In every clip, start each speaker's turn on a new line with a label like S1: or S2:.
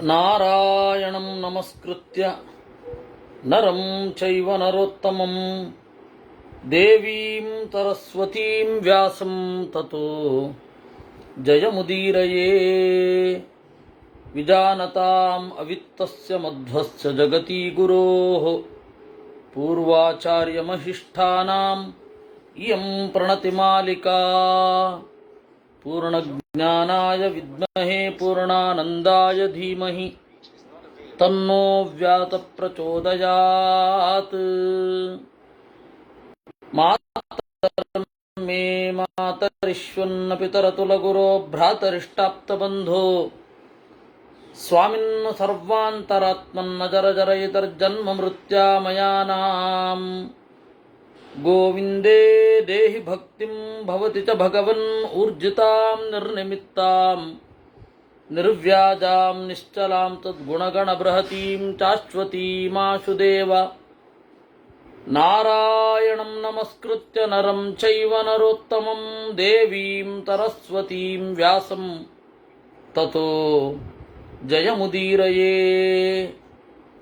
S1: ನಾರಾಯಣಂ ನಮಸ್ಕೃತ್ಯ ನರಂ ಚೈವ ನರೋತ್ತಮಂ ದೇವೀಂ ಸರಸ್ವತೀಂ ವ್ಯಾಸಂ ತತೋ ಜಯಮುದೀರಯೇ. ವಿಜಾನತಾಂ ಅವಿತ್ತಸ್ಯ ಮಧ್ವಸ್ಯ ಜಗತಿ ಗುರೋಃ ಪೂರ್ವಾಚಾರ್ಯಮಹಿಷ್ಠಾನಾಂ ಇಯಂ ಪ್ರಣತಿಮಾಲಿಕಾ. ಪೂರ್ಣಜ್ಞಾನಾಯ ವಿದ್ಮಹೇ ಪೂರ್ಣಾನಂದಾಯ ಧೀಮಹಿ ತನ್ನೋ ವ್ಯಾತ ಪ್ರಚೋದಯಾತ್. ಮಾತರಂ ಮೇ ಮಾತರಿಶ್ವನ್ನ ಪಿತರತುಲಗುರೋ ಭ್ರಾತರಿಷ್ಟಾಪ್ತಬಂಧೋ ಸ್ವಾಮಿನ್ ಸರ್ವಾಂತರಾತ್ಮನ್ನ ಜರ ಜರಯಿತರ್ಜನ್ಮ ಮೃತ್ಯಾಮಯಾನಾಂ. ಗೋವಿಂದೇ ದೇಹಿ ಭಕ್ತಿಂ ಭವತಿ ಚ ಭಗವನ್ ಊರ್ಜಿತಾಂ ನಿರ್ನಿಮಿತ್ತಾಂ ನಿರ್ವ್ಯಾಜಾಂ ನಿಶ್ಚಲಾಂ ತದ್ಗುಣಗಣ ಬೃಹತೀಂ ಶಾಶ್ವತೀಮಾಶುದೇವ. ನಾರಾಯಣಂ ನಮಸ್ಕೃತ್ಯ ನರಂ ಚೈವ ನರೋತ್ತಮಂ ದೇವೀಂ ಸರಸ್ವತೀಂ ವ್ಯಾಸಂ ತತೋ ಜಯಮುದೀರಯೇ.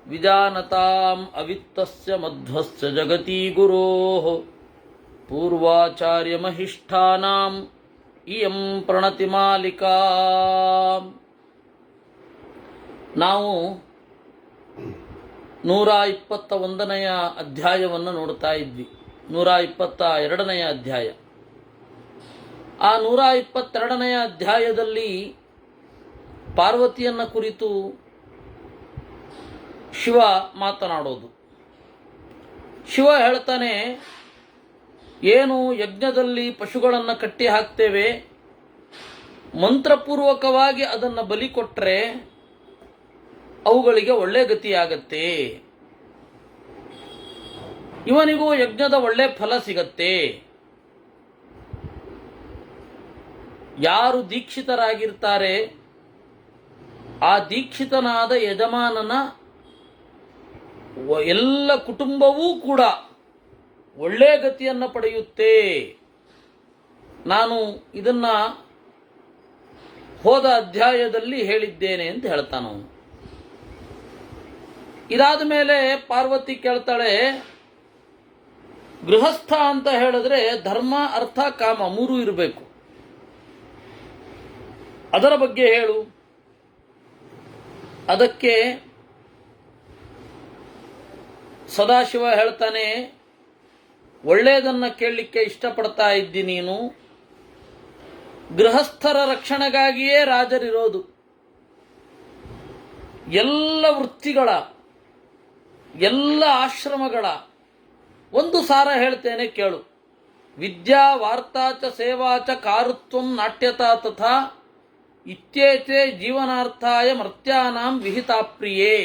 S1: ವಿಜಾನತಾಂ ಅವಿತ್ತಸ್ಯ ಮಧ್ವಸ್ಯ ಜಗತಿ ಗುರೋಃ ಪೂರ್ವಾಚಾರ್ಯಮಹಿಷ್ಠಾನಾಂ ಇಯಂ ಪ್ರಣತಿಮಾಲಿಕಾ. ನಾವು 121ನೆಯ ಅಧ್ಯಾಯವನ್ನು ನೋಡ್ತಾ ಇದ್ವಿ. 122ನೆಯ ಅಧ್ಯಾಯ. ಆ 122ನೆಯ ಅಧ್ಯಾಯದಲ್ಲಿ ಪಾರ್ವತಿಯನ್ನ ಕುರಿತು ಶಿವ ಮಾತನಾಡೋದು. ಶಿವ ಹೇಳ್ತಾನೆ, ಏನು ಯಜ್ಞದಲ್ಲಿ ಪಶುಗಳನ್ನು ಕಟ್ಟಿ ಹಾಕ್ತೇವೆ, ಮಂತ್ರಪೂರ್ವಕವಾಗಿ ಅದನ್ನು ಬಲಿ ಕೊಟ್ಟರೆ ಅವುಗಳಿಗೆ ಒಳ್ಳೆ ಗತಿಯಾಗತ್ತೆ, ಇವನಿಗೂ ಯಜ್ಞದ ಒಳ್ಳೆ ಫಲ ಸಿಗತ್ತೆ. ಯಾರು ದೀಕ್ಷಿತರಾಗಿರ್ತಾರೆ ಆ ದೀಕ್ಷಿತನಾದ ಯಜಮಾನನ ಎಲ್ಲ ಕುಟುಂಬವೂ ಕೂಡ ಒಳ್ಳೆ ಗತಿಯನ್ನು ಪಡೆಯುತ್ತೆ. ನಾನು ಇದನ್ನ ಹೋದ ಅಧ್ಯಾಯದಲ್ಲಿ ಹೇಳಿದ್ದೇನೆ ಅಂತ ಹೇಳ್ತಾನವನು. ಇದಾದ ಮೇಲೆ ಪಾರ್ವತಿ ಕೇಳ್ತಾಳೆ, ಗೃಹಸ್ಥ ಅಂತ ಹೇಳಿದ್ರೆ ಧರ್ಮ ಅರ್ಥ ಕಾಮ 3 ಇರಬೇಕು, ಅದರ ಬಗ್ಗೆ ಹೇಳು. ಅದಕ್ಕೆ ಸದಾಶಿವ ಹೇಳ್ತಾನೆ, ಒಳ್ಳೆಯದನ್ನು ಕೇಳಲಿಕ್ಕೆ ಇಷ್ಟಪಡ್ತಾ ಇದ್ದಿ ನೀನು. ಗೃಹಸ್ಥರ ರಕ್ಷಣೆಗಾಗಿಯೇ ರಾಜರಿರೋದು. ಎಲ್ಲ ವೃತ್ತಿಗಳ ಎಲ್ಲ ಆಶ್ರಮಗಳ ಒಂದು ಸಾರ ಹೇಳ್ತೇನೆ ಕೇಳು. ವಿದ್ಯಾ ವಾರ್ತಾ ಚ ಸೇವಾ ಚ ಕಾರುತ್ವಂ ನಾಟ್ಯತಾ ತಥಾ ಇತ್ಯೇತೆ ಜೀವನಾರ್ಥಾಯ ಮರ್ತ್ಯಾನಾಂ ವಿಹಿತಾಪ್ರಿಯೇ.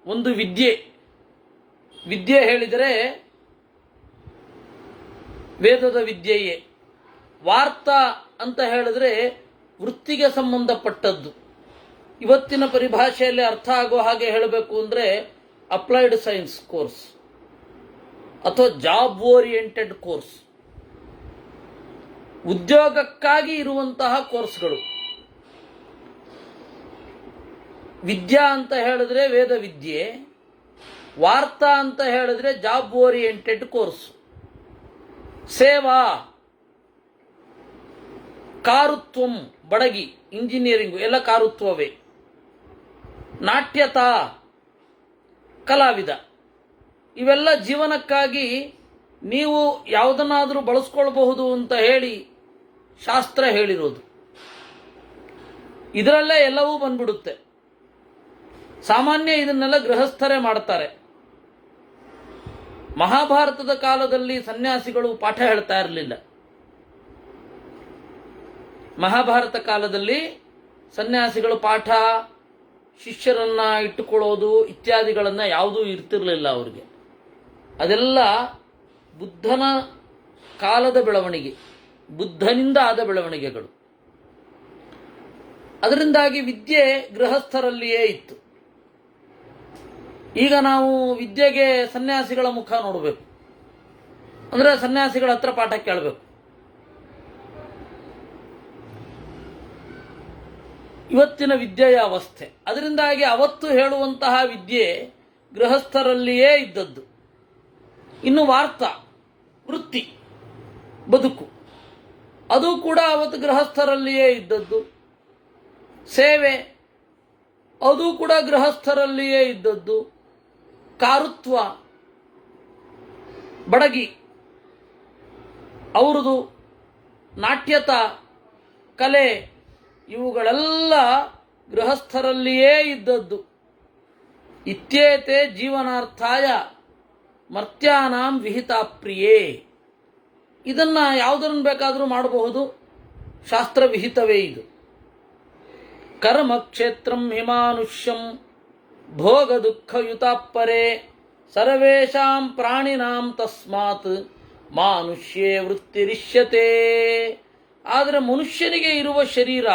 S1: ಒಂದು ವಿದ್ಯೆ ಹೇಳಿದರೆ ವೇದದ ವಿದ್ಯೆಯೇ. ವಾರ್ತಾ ಅಂತ ಹೇಳಿದ್ರೆ ವೃತ್ತಿಗೆ ಸಂಬಂಧಪಟ್ಟದ್ದು. ಇವತ್ತಿನ ಪರಿಭಾಷೆಯಲ್ಲಿ ಅರ್ಥ ಆಗೋ ಹಾಗೆ ಹೇಳಬೇಕು ಅಂದರೆ ಅಪ್ಲೈಡ್ ಸೈನ್ಸ್ ಕೋರ್ಸ್ ಅಥವಾ ಜಾಬ್ ಓರಿಯೆಂಟೆಡ್ ಕೋರ್ಸ್, ಉದ್ಯೋಗಕ್ಕಾಗಿ ಇರುವಂತಹ ಕೋರ್ಸ್ಗಳು. ವಿದ್ಯಾ ಅಂತ ಹೇಳಿದ್ರೆ ವೇದ ವಿದ್ಯೆ, ವಾರ್ತಾ ಅಂತ ಹೇಳಿದ್ರೆ ಜಾಬ್ ಓರಿಯೆಂಟೆಡ್ ಕೋರ್ಸ್, ಸೇವಾ, ಕಾರುತ್ವಂ ಬಡಗಿ, ಇಂಜಿನಿಯರಿಂಗು ಎಲ್ಲ ಕಾರುತ್ವವೇ, ನಾಟ್ಯತಾ ಕಲಾವಿದ. ಇವೆಲ್ಲ ಜೀವನಕ್ಕಾಗಿ ನೀವು ಯಾವುದನ್ನಾದರೂ ಬಳಸ್ಕೊಳ್ಬಹುದು ಅಂತ ಹೇಳಿ ಶಾಸ್ತ್ರ ಹೇಳಿರೋದು. ಇದರಲ್ಲೇ ಎಲ್ಲವೂ ಬಂದ್ಬಿಡುತ್ತೆ. ಸಾಮಾನ್ಯ ಇದನ್ನೆಲ್ಲ ಗೃಹಸ್ಥರೇ ಮಾಡ್ತಾರೆ. ಮಹಾಭಾರತದ ಕಾಲದಲ್ಲಿ ಸನ್ಯಾಸಿಗಳು ಪಾಠ ಹೇಳ್ತಾ ಇರಲಿಲ್ಲ. ಮಹಾಭಾರತ ಕಾಲದಲ್ಲಿ ಸನ್ಯಾಸಿಗಳು ಪಾಠ, ಶಿಷ್ಯರನ್ನ ಇಟ್ಟುಕೊಳ್ಳೋದು ಇತ್ಯಾದಿಗಳನ್ನು ಯಾವುದೂ ಇರ್ತಿರಲಿಲ್ಲ ಅವ್ರಿಗೆ. ಅದೆಲ್ಲ ಬುದ್ಧನ ಕಾಲದ ಬೆಳವಣಿಗೆ, ಬುದ್ಧನಿಂದ ಆದ ಬೆಳವಣಿಗೆಗಳು. ಅದರಿಂದಾಗಿ ವಿದ್ಯೆ ಗೃಹಸ್ಥರಲ್ಲಿಯೇ ಇತ್ತು. ಈಗ ನಾವು ವಿದ್ಯೆಗೆ ಸನ್ಯಾಸಿಗಳ ಮುಖ ನೋಡಬೇಕು ಅಂದರೆ ಸನ್ಯಾಸಿಗಳ ಹತ್ರ ಪಾಠ ಕೇಳಬೇಕು. ಇವತ್ತಿನ ವಿದ್ಯೆಯ ಅವಸ್ಥೆ. ಅದರಿಂದಾಗಿ ಅವತ್ತು ಹೇಳುವಂತಹ ವಿದ್ಯೆ ಗೃಹಸ್ಥರಲ್ಲಿಯೇ ಇದ್ದದ್ದು. ಇನ್ನು ವಾರ್ತ ವೃತ್ತಿ ಬದುಕು ಅದು ಕೂಡ ಅವತ್ತು ಗೃಹಸ್ಥರಲ್ಲಿಯೇ ಇದ್ದದ್ದು. ಸೇವೆ ಅದು ಕೂಡ ಗೃಹಸ್ಥರಲ್ಲಿಯೇ ಇದ್ದದ್ದು. ಕಾರುತ್ವ ಬಡಗಿ ಅವರದು ನಾಟ್ಯತ ಕಲೆ ಇವುಗಳೆಲ್ಲ ಗೃಹಸ್ಥರಲ್ಲಿಯೇ ಇದ್ದದ್ದು. ಇತ್ಯೇತೆ ಜೀವನಾರ್ಥಾಯ ಮರ್ತ್ಯಾನಾಂ ವಿಹಿತಾಪ್ರಿಯೇ. ಇದನ್ನು ಯಾವುದನ್ನು ಬೇಕಾದರೂ ಮಾಡಬಹುದು, ಶಾಸ್ತ್ರವಿಹಿತವೇ ಇದು. ಕರ್ಮಕ್ಷೇತ್ರಂ ಹಿಮಾನುಷ್ಯಂ ಭೋಗ ದುಃಖಯುತಾಪ್ಪರೆ ಸರ್ವೇಷಾಂ ಪ್ರಾಣಿನಾಂ ತಸ್ಮಾತ್ ಮಾನುಷ್ಯೇ ವೃತ್ತಿರಿಷ್ಯತೆ. ಆದರೆ ಮನುಷ್ಯನಿಗೆ ಇರುವ ಶರೀರ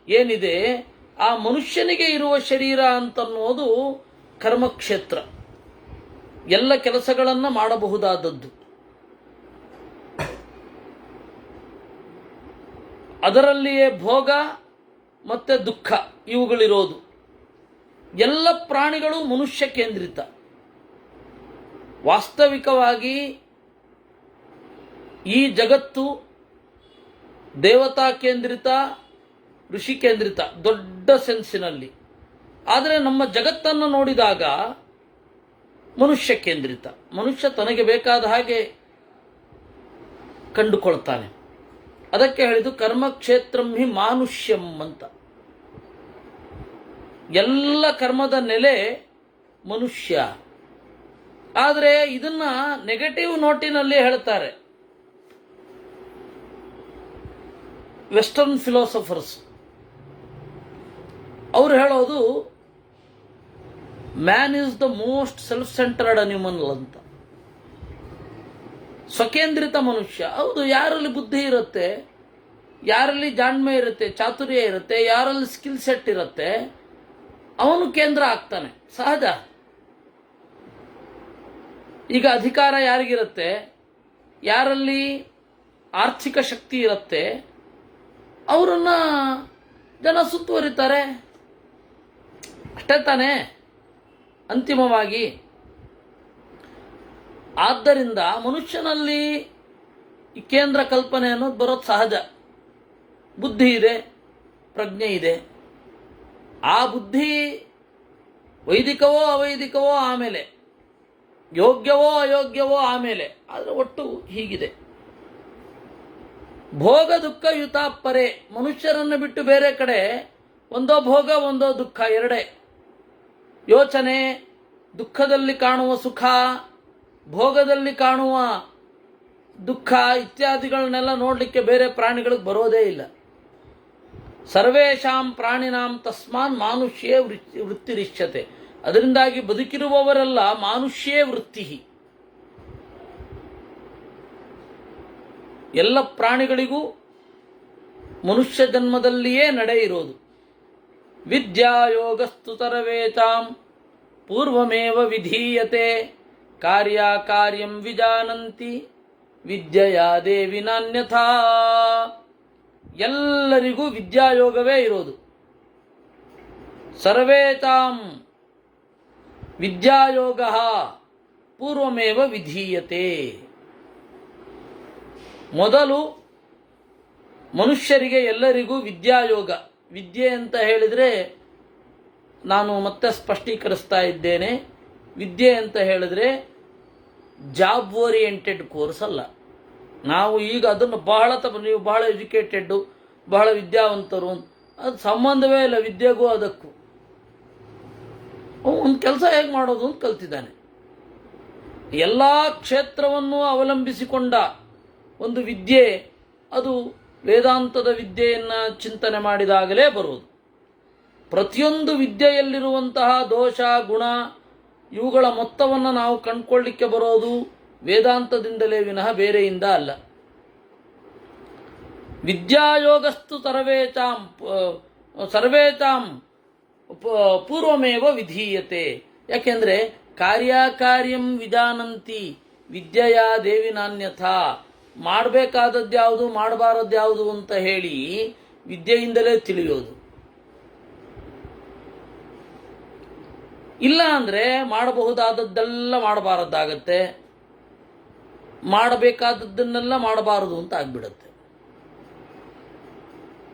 S1: ಏನಿದೆ, ಆ ಮನುಷ್ಯನಿಗೆ ಇರುವ ಶರೀರ ಅಂತನ್ನೋದು ಕರ್ಮಕ್ಷೇತ್ರ, ಎಲ್ಲ ಕೆಲಸಗಳನ್ನು ಮಾಡಬಹುದಾದದ್ದು. ಅದರಲ್ಲಿಯೇ ಭೋಗ ಮತ್ತು ದುಃಖ ಇವುಗಳಿರೋದು. ಎಲ್ಲ ಪ್ರಾಣಿಗಳು ಮನುಷ್ಯ ಕೇಂದ್ರಿತ. ವಾಸ್ತವಿಕವಾಗಿ ಈ ಜಗತ್ತು ದೇವತಾ ಕೇಂದ್ರಿತ, ಋಷಿ ಕೇಂದ್ರಿತ ದೊಡ್ಡ ಸೆನ್ಸಿನಲ್ಲಿ. ಆದರೆ ನಮ್ಮ ಜಗತ್ತನ್ನು ನೋಡಿದಾಗ ಮನುಷ್ಯ ಕೇಂದ್ರಿತ. ಮನುಷ್ಯ ತನಗೆ ಬೇಕಾದ ಹಾಗೆ ಕಂಡುಕೊಳ್ತಾನೆ. ಅದಕ್ಕೆ ಹೇಳಿದು ಕರ್ಮಕ್ಷೇತ್ರಂ ಹಿ ಮಾನುಷ್ಯಂ ಅಂತ. ಎಲ್ಲ ಕರ್ಮದ ನೆಲೆ ಮನುಷ್ಯ. ಆದರೆ ಇದನ್ನ ನೆಗೆಟಿವ್ ನೋಟಿನಲ್ಲಿ ಹೇಳ್ತಾರೆ ವೆಸ್ಟರ್ನ್ ಫಿಲಾಸಫರ್ಸ್. ಅವರು ಹೇಳೋದು man is the most self centered animal ಅಂತ. ಸ್ವಕೇಂದ್ರಿತ ಮನುಷ್ಯ. ಹೌದು, ಯಾರಲ್ಲಿ ಬುದ್ಧಿ ಇರುತ್ತೆ, ಯಾರಲ್ಲಿ ಜಾಣ್ಮೆ ಇರುತ್ತೆ, ಚಾತುರ್ಯ ಇರುತ್ತೆ, ಯಾರಲ್ಲಿ ಸ್ಕಿಲ್ ಸೆಟ್ ಇರುತ್ತೆ, ಅವನು ಕೇಂದ್ರ ಆಗ್ತಾನೆ, ಸಹಜ. ಈಗ ಅಧಿಕಾರ ಯಾರಿಗಿರುತ್ತೆ, ಯಾರಲ್ಲಿ ಆರ್ಥಿಕ ಶಕ್ತಿ ಇರುತ್ತೆ, ಅವರನ್ನ ಜನ ಸುತ್ತುವರಿತಾರೆ, ಅಷ್ಟೇ ತಾನೇ ಅಂತಿಮವಾಗಿ. ಆದ್ದರಿಂದ ಮನುಷ್ಯನಲ್ಲಿ ಈ ಕೇಂದ್ರ ಕಲ್ಪನೆ ಅನ್ನೋದು ಬರೋದು ಸಹಜ. ಬುದ್ಧಿ ಇದೆ, ಪ್ರಜ್ಞೆ ಇದೆ. ಆ ಬುದ್ಧಿ ವೈದಿಕವೋ ಅವೈದಿಕವೋ ಆಮೇಲೆ, ಯೋಗ್ಯವೋ ಅಯೋಗ್ಯವೋ ಆಮೇಲೆ, ಆದರೆ ಒಟ್ಟು ಹೀಗಿದೆ. ಭೋಗ ದುಃಖ ಯುತಾಪ್ಪರೆ. ಮನುಷ್ಯರನ್ನು ಬಿಟ್ಟು ಬೇರೆ ಕಡೆ ಒಂದೋ ಭೋಗ ಒಂದೋ ದುಃಖ, ಎರಡೇ ಯೋಚನೆ. ದುಃಖದಲ್ಲಿ ಕಾಣುವ ಸುಖ, ಭೋಗದಲ್ಲಿ ಕಾಣುವ ದುಃಖ ಇತ್ಯಾದಿಗಳನ್ನೆಲ್ಲ ನೋಡಲಿಕ್ಕೆ ಬೇರೆ ಪ್ರಾಣಿಗಳಿಗೆ ಬರೋದೇ ಇಲ್ಲ. ಸರ್ವೇಷಾಂ ಪ್ರಾಣಿನಾಂ ತಸ್ಮಾನ್ ಮಾನುಷ್ಯೇ ವೃತ್ತಿರಿಷ್ಯತೆ. ಅದರಿಂದಾಗಿ ಬದುಕಿರುವವರೆಲ್ಲ ಮಾನುಷ್ಯೇ ವೃತ್ತಿ. ಎಲ್ಲ ಪ್ರಾಣಿಗಳಿಗೂ ಮನುಷ್ಯ ಜನ್ಮದಲ್ಲಿಯೇ ನಡೆ ಇರೋದು. ವಿದ್ಯಾಯೋಗಸ್ತು ತರವೇತಾಂ ಪೂರ್ವಮೇವ ವಿಧೀಯತೆ ಕಾರ್ಯಕಾರ್ಯಂ ವಿಜಾನಂತಿ ವಿದ್ಯೆಯಾ ದೇವಿ ನಾನ್ಯಥಾ. ಎಲ್ಲರಿಗೂ ವಿದ್ಯಾಯೋಗವೇ ಇರೋದು. ಸರ್ವೇತಾಂ ವಿದ್ಯಾಯೋಗ ಪೂರ್ವಮೇವ ವಿಧೀಯತೆ. ಮೊದಲು ಮನುಷ್ಯರಿಗೆ ಎಲ್ಲರಿಗೂ ವಿದ್ಯಾಯೋಗ. ವಿದ್ಯೆ ಅಂತ ಹೇಳಿದರೆ ನಾನು ಮತ್ತೆ ಸ್ಪಷ್ಟೀಕರಿಸ್ತಾ ಇದ್ದೇನೆ, ವಿದ್ಯೆ ಅಂತ ಹೇಳಿದ್ರೆ ಜಾಬ್ ಓರಿಯೆಂಟೆಡ್ ಕೋರ್ಸ್ ಅಲ್ಲ. ನಾವು ಈಗ ಅದನ್ನು ನೀವು ಬಹಳ ಎಜುಕೇಟೆಡ್ಡು, ಬಹಳ ವಿದ್ಯಾವಂತರು, ಅದು ಸಂಬಂಧವೇ ಇಲ್ಲ ವಿದ್ಯೆಗೂ ಅದಕ್ಕೂ. ಒಂದು ಕೆಲಸ ಹೇಗೆ ಮಾಡೋದು ಅಂತ ಕಲ್ತಿದ್ದಾನೆ. ಎಲ್ಲ ಕ್ಷೇತ್ರವನ್ನು ಅವಲಂಬಿಸಿಕೊಂಡ ಒಂದು ವಿದ್ಯೆ, ಅದು ವೇದಾಂತದ ವಿದ್ಯೆಯನ್ನು ಚಿಂತನೆ ಮಾಡಿದಾಗಲೇ ಬರುವುದು. ಪ್ರತಿಯೊಂದು ವಿದ್ಯೆಯಲ್ಲಿರುವಂತಹ ದೋಷ ಗುಣ ಇವುಗಳ ಮೊತ್ತವನ್ನು ನಾವು ಕಂಡುಕೊಳ್ಳಿಕ್ಕೆ ಬರೋದು ವೇದಾಂತದಿಂದಲೇ ವಿನಃ ಬೇರೆಯಿಂದ ಅಲ್ಲ. ವಿದ್ಯಾಯೋಗಸ್ತು ಸರ್ವೇತಾಂ ಪೂರ್ವಮೇವ ವಿಧೀಯತೆ. ಯಾಕೆಂದರೆ ಕಾರ್ಯಕಾರ್ಯಂ ವಿಜಾನಂತಿ ವಿದ್ಯೆಯಾ ದೇವಿ ನಾನ್ಯಥಾ. ಮಾಡಬೇಕಾದದ್ದು ಯಾವುದು ಮಾಡಬಾರದ್ದು ಯಾವುದು ಅಂತ ಹೇಳಿ ವಿದ್ಯೆಯಿಂದಲೇ ತಿಳಿಯೋದು. ಇಲ್ಲ ಅಂದರೆ ಮಾಡಬಹುದಾದದ್ದೆಲ್ಲ ಮಾಡಬಾರದ್ದಾಗತ್ತೆ, ಮಾಡಬೇಕಾದದ್ದನ್ನೆಲ್ಲ ಮಾಡಬಾರದು ಅಂತ ಆಗ್ಬಿಡತ್ತೆ,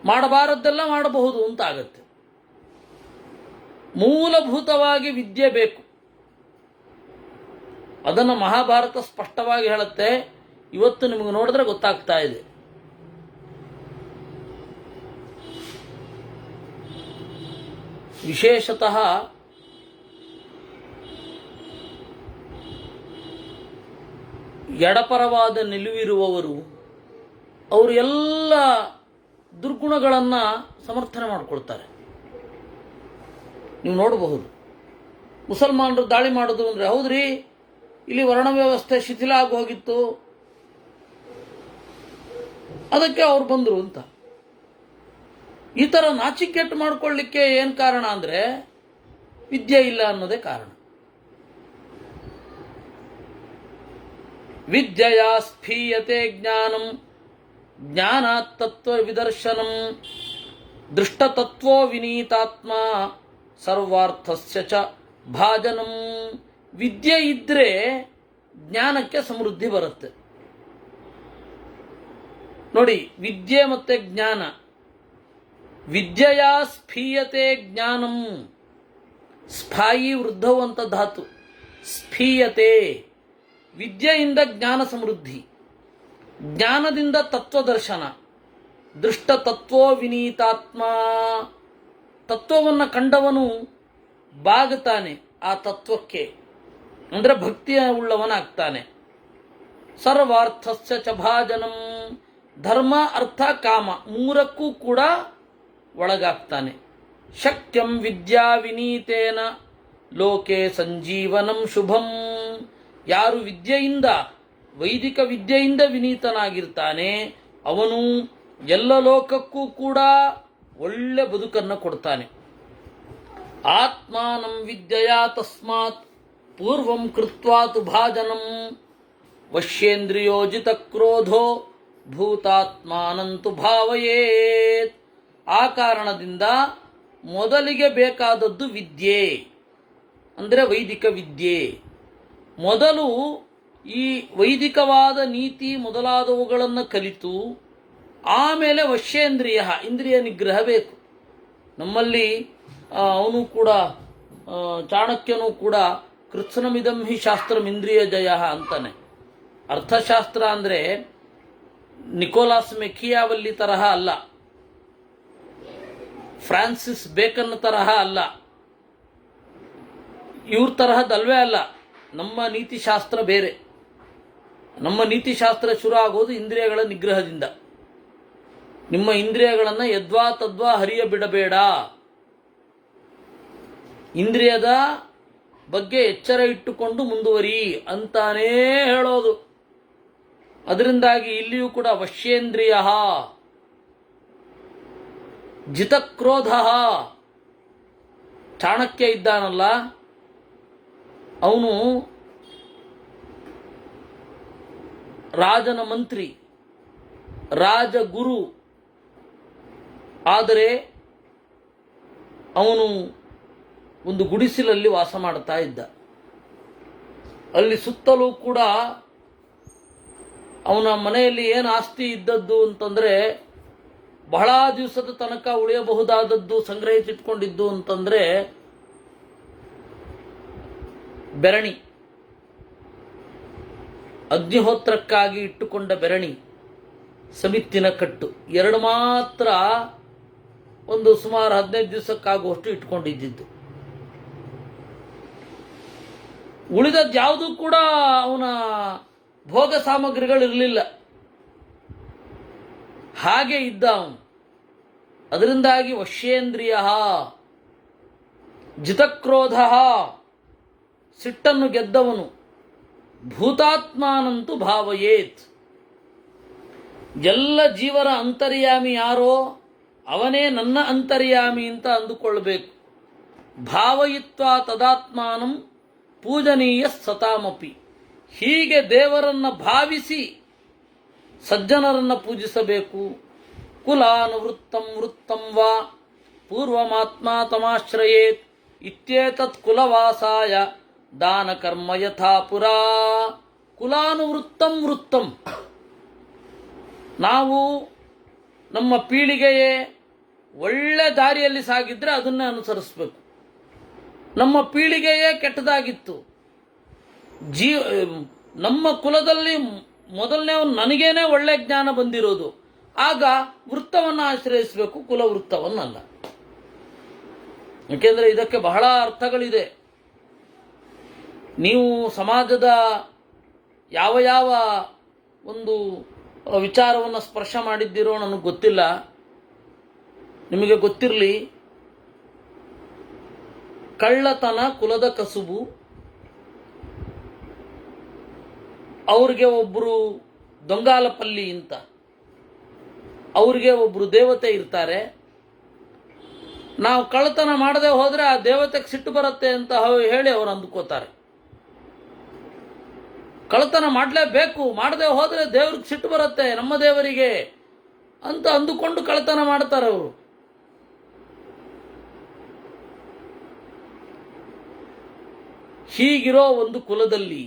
S1: ಮಾಡಬಾರದ್ದೆಲ್ಲ ಮಾಡಬಹುದು ಅಂತ ಆಗತ್ತೆ. ಮೂಲಭೂತವಾಗಿ ವಿದ್ಯೆ ಬೇಕು. ಅದನ್ನು ಮಹಾಭಾರತ ಸ್ಪಷ್ಟವಾಗಿ ಹೇಳುತ್ತೆ. ಇವತ್ತು ನಿಮಗೆ ನೋಡಿದ್ರೆ ಗೊತ್ತಾಗ್ತಾ ಇದೆ. ವಿಶೇಷತಃ ಎಡಪರವಾದ ನಿಲುವಿರುವವರು ಅವರು ಎಲ್ಲ ದುರ್ಗುಣಗಳನ್ನು ಸಮರ್ಥನೆ ಮಾಡಿಕೊಳ್ತಾರೆ. ನೀವು ನೋಡಬಹುದು, ಮುಸಲ್ಮಾನರು ದಾಳಿ ಮಾಡೋದು ಅಂದರೆ ಹೌದ್ರಿ, ಇಲ್ಲಿ ವರ್ಣ ವ್ಯವಸ್ಥೆ ಶಿಥಿಲ ಆಗಿ ಹೋಗಿತ್ತು, ಅದಕ್ಕೆ ಅವ್ರು ಬಂದರು ಅಂತ. ಈ ಥರ ನಾಚಿಕೆಟ್ಟು ಮಾಡ್ಕೊಳ್ಳಿಕ್ಕೆ ಏನು ಕಾರಣ ಅಂದರೆ ವಿದ್ಯೆ ಇಲ್ಲ ಅನ್ನೋದೇ ಕಾರಣ. ವಿದ್ಯೆಯ ಸ್ಫೀಯತೆ ಜ್ಞಾನಂ ಜ್ಞಾನಾತ್ ತತ್ವ ವಿದರ್ಶನಂ ದೃಷ್ಟತತ್ವೋ ವಿನೀತಾತ್ಮ ಸರ್ವಾರ್ಥಸ್ಯ ಚ ಭಾಜನಂ. ವಿದ್ಯೆ ಇದ್ದರೆ ಜ್ಞಾನಕ್ಕೆ ಸಮೃದ್ಧಿ ಬರುತ್ತೆ. ನೋಡಿ, ವಿದ್ಯೆ ಮತ್ತು ಜ್ಞಾನ. ವಿದ್ಯೆಯ ಸ್ಫೀಯತೆ ಜ್ಞಾನಂ. ಸ್ಫಾಯಿ ವೃದ್ಧವು ಅಂತ ಧಾತು. ಸ್ಫೀಯತೆ, ವಿದ್ಯೆಯಿಂದ ಜ್ಞಾನ ಸಮೃದ್ಧಿ, ಜ್ಞಾನದಿಂದ ತತ್ವದರ್ಶನ. ದೃಷ್ಟ ತತ್ವೋ ವಿನೀತಾತ್ಮ. ತತ್ವವನ್ನು ಕಂಡವನು ಬಾಗುತ್ತಾನೆ ಆ ತತ್ವಕ್ಕೆ, ಅಂದರೆ ಭಕ್ತಿಯ ಉಳ್ಳವನಾಗ್ತಾನೆ. ಸರ್ವಾರ್ಥಸ್ಯ ಚ ಭಾಜನಂ. ಧರ್ಮ ಅರ್ಥ ಕಾಮ ಮೂರಕ್ಕೂ ಕೂಡ ಒಳಗಾಗ್ತಾನೆ. ಶಕ್ಯಂ ವಿದ್ಯಾ ವಿನೀತೇನ ಲೋಕೆ ಸಂಜೀವನಂ ಶುಭಂ. ಯಾರು ವಿದ್ಯೆಯಿಂದ, ವೈದಿಕ ವಿದ್ಯೆಯಿಂದ ವಿನೀತನಾಗಿರ್ತಾನೆ ಅವನು ಎಲ್ಲ ಲೋಕಕ್ಕೂ ಕೂಡ ಒಳ್ಳೆ ಬದುಕನ್ನು ಕೊಡ್ತಾನೆ. ಆತ್ಮಾನಂ ವಿದ್ಯೆಯ ತಸ್ಮಾತ್ ಪೂರ್ವಂ ಕೃತ್ವಾತು ಭಾಜನಂ ವಶ್ಯೇಂದ್ರಿಯೋಜಿತ ಕ್ರೋಧೋ ಭೂತಾತ್ಮಾನಂತು ಭಾವಯೇತ್. ಆ ಕಾರಣದಿಂದ ಮೊದಲಿಗೆ ಬೇಕಾದದ್ದು ವಿದ್ಯೆ, ಅಂದರೆ ವೈದಿಕ ವಿದ್ಯೆ. ಮೊದಲು ಈ ವೈದಿಕವಾದ ನೀತಿ ಮೊದಲಾದವುಗಳನ್ನು ಕಲಿತು ಆಮೇಲೆ ವಶ್ಯೇಂದ್ರಿಯ, ಇಂದ್ರಿಯ ನಿಗ್ರಹ ಬೇಕು. ನಮ್ಮಲ್ಲಿ ಅವನು ಕೂಡ ಚಾಣಕ್ಯನೂ ಕೂಡ ಕೃತ್ಸ್ನಮಿದಂ ಹಿ ಶಾಸ್ತ್ರಂ ಇಂದ್ರಿಯ ಜಯ ಅಂತಾನೆ. ಅರ್ಥಶಾಸ್ತ್ರ ಅಂದರೆ ನಿಕೋಲಾಸ್ ಮೆಕಿಯಾವಲ್ಲಿ ತರಹ ಅಲ್ಲ, ಫ್ರಾನ್ಸಿಸ್ ಬೇಕನ್ ತರಹ ಅಲ್ಲ, ಇವ್ರ ತರಹದಲ್ವೇ ಅಲ್ಲ. ನಮ್ಮ ನೀತಿಶಾಸ್ತ್ರ ಬೇರೆ. ನಮ್ಮ ನೀತಿಶಾಸ್ತ್ರ ಶುರು ಆಗೋದು ಇಂದ್ರಿಯಗಳ ನಿಗ್ರಹದಿಂದ. ನಿಮ್ಮ ಇಂದ್ರಿಯಗಳನ್ನು ಯದ್ವಾ ತದ್ವಾ ಹರಿಯ ಬಿಡಬೇಡ, ಇಂದ್ರಿಯದ ಬಗ್ಗೆ ಎಚ್ಚರ ಇಟ್ಟುಕೊಂಡು ಮುಂದುವರಿ ಅಂತಾನೇ ಹೇಳೋದು. ಅದರಿಂದಾಗಿ ಇಲ್ಲಿಯೂ ಕೂಡ ವಶ್ಯೇಂದ್ರಿಯ ಜಿತಕ್ರೋಧ. ಚಾಣಕ್ಯ ಇದ್ದಾನಲ್ಲ, ಅವನು ರಾಜನ ಮಂತ್ರಿ, ರಾಜಗುರು. ಆದರೆ ಅವನು ಒಂದು ಗುಡಿಸಲಲ್ಲಿ ವಾಸ ಮಾಡ್ತಾ ಇದ್ದ. ಅಲ್ಲಿ ಸುತ್ತಲೂ ಕೂಡ ಅವನ ಮನೆಯಲ್ಲಿ ಏನು ಆಸ್ತಿ ಇದ್ದದ್ದು ಅಂತಂದರೆ, ಬಹಳ ದಿವಸದ ತನಕ ಉಳಿಯಬಹುದಾದದ್ದು ಸಂಗ್ರಹಿಸಿಟ್ಕೊಂಡಿದ್ದು ಅಂತಂದರೆ ಬೆರಣಿ, ಅಗ್ನಿಹೋತ್ರಕ್ಕಾಗಿ ಇಟ್ಟುಕೊಂಡ ಬೆರಣಿ, ಸಮಿತ್ತಿನ ಕಟ್ಟು, ಎರಡು ಮಾತ್ರ ಒಂದು ಸುಮಾರು 15 ದಿವಸಕ್ಕಾಗುವಷ್ಟು ಇಟ್ಕೊಂಡಿದ್ದು. ಉಳಿದದ್ದು ಯಾವುದೂ ಕೂಡ ಅವನ ಭೋಗ ಸಾಮಗ್ರಿಗಳಿರಲಿಲ್ಲ. ಹಾಗೆ ಇದ್ದ ಅವನು. ಅದರಿಂದಾಗಿ ವಶ್ಯೇಂದ್ರಿಯ ಜಿತಕ್ರೋಧ, ಸಿಟ್ಟನ್ನು ಗೆದ್ದವನು. ಭೂತಾತ್ಮಾನಂತು ಭಾವಯೇತ್. ಎಲ್ಲ ಜೀವರ ಅಂತರ್ಯಾಮಿ ಯಾರೋ ಅವನೇ ನನ್ನ ಅಂತರ್ಯಾಮಿ ಅಂತ ಅಂದುಕೊಳ್ಬೇಕು. ಭಾವಯಿತ್ವ ತದಾತ್ಮಾನಂ ಪೂಜನೀಯ ಸತಾಮಪಿ. ಹೀಗೆ ದೇವರನ್ನು ಭಾವಿಸಿ ಸಜ್ಜನರನ್ನು ಪೂಜಿಸಬೇಕು. ಕುಲಾನುವೃತ್ತಂ ವೃತ್ತಂ ವಾ ಪೂರ್ವಮಾತ್ಮ ತಮಾಶ್ರಯೇತ್ ಇತ್ಯೇತತ್ ಕುಲವಾಸಾಯ ದಾನ ಕರ್ಮ ಯಥಾ ಪುರಾ. ಕುಲಾನುವೃತ್ತಂ ವೃತ್ತಂ. ನಾವು ನಮ್ಮ ಪೀಳಿಗೆಯೇ ಒಳ್ಳೆ ದಾರಿಯಲ್ಲಿ ಸಾಗಿದ್ರೆ ಅದನ್ನೇ ಅನುಸರಿಸಬೇಕು. ನಮ್ಮ ಪೀಳಿಗೆಯೇ ಕೆಟ್ಟದಾಗಿತ್ತು, ನಮ್ಮ ಕುಲದಲ್ಲಿ ಮೊದಲನೇ ನನಗೇನೆ ಒಳ್ಳೆ ಜ್ಞಾನ ಬಂದಿರೋದು, ಆಗ ವೃತ್ತವನ್ನು ಆಶ್ರಯಿಸಬೇಕು, ಕುಲ ವೃತ್ತವನ್ನಲ್ಲ. ಏಕೆಂದರೆ ಇದಕ್ಕೆ ಬಹಳ ಅರ್ಥಗಳಿದೆ. ನೀವು ಸಮಾಜದ ಯಾವ ಯಾವ ಒಂದು ವಿಚಾರವನ್ನು ಸ್ಪರ್ಶ ಮಾಡಿದ್ದೀರೋ ನನಗೆ ಗೊತ್ತಿಲ್ಲ. ನಿಮಗೆ ಗೊತ್ತಿರಲಿ, ಕಳ್ಳತನ ಕುಲದ ಕಸುಬು. ಅವ್ರಿಗೆ ಒಬ್ಬರು ದೊಂಗಾಲಪಲ್ಲಿ ಅಂತ, ಅವ್ರಿಗೆ ಒಬ್ಬರು ದೇವತೆ ಇರ್ತಾರೆ. ನಾವು ಕಳ್ಳತನ ಮಾಡದೆ ಹೋದರೆ ಆ ದೇವತೆಗೆ ಸಿಟ್ಟು ಬರುತ್ತೆ ಅಂತ ಹೇಳಿ ಅವರು ಅಂದ್ಕೋತಾರೆ. ಕಳ್ಳತನ ಮಾಡಲೇಬೇಕು, ಮಾಡದೆ ಹೋದರೆ ದೇವ್ರಿಗೆ ಸಿಟ್ಟು ಬರುತ್ತೆ, ನಮ್ಮ ದೇವರಿಗೆ ಅಂತ ಅಂದುಕೊಂಡು ಕಳ್ಳತನ ಮಾಡ್ತಾರೆ ಅವರು. ಹೀಗಿರೋ ಒಂದು ಕುಲದಲ್ಲಿ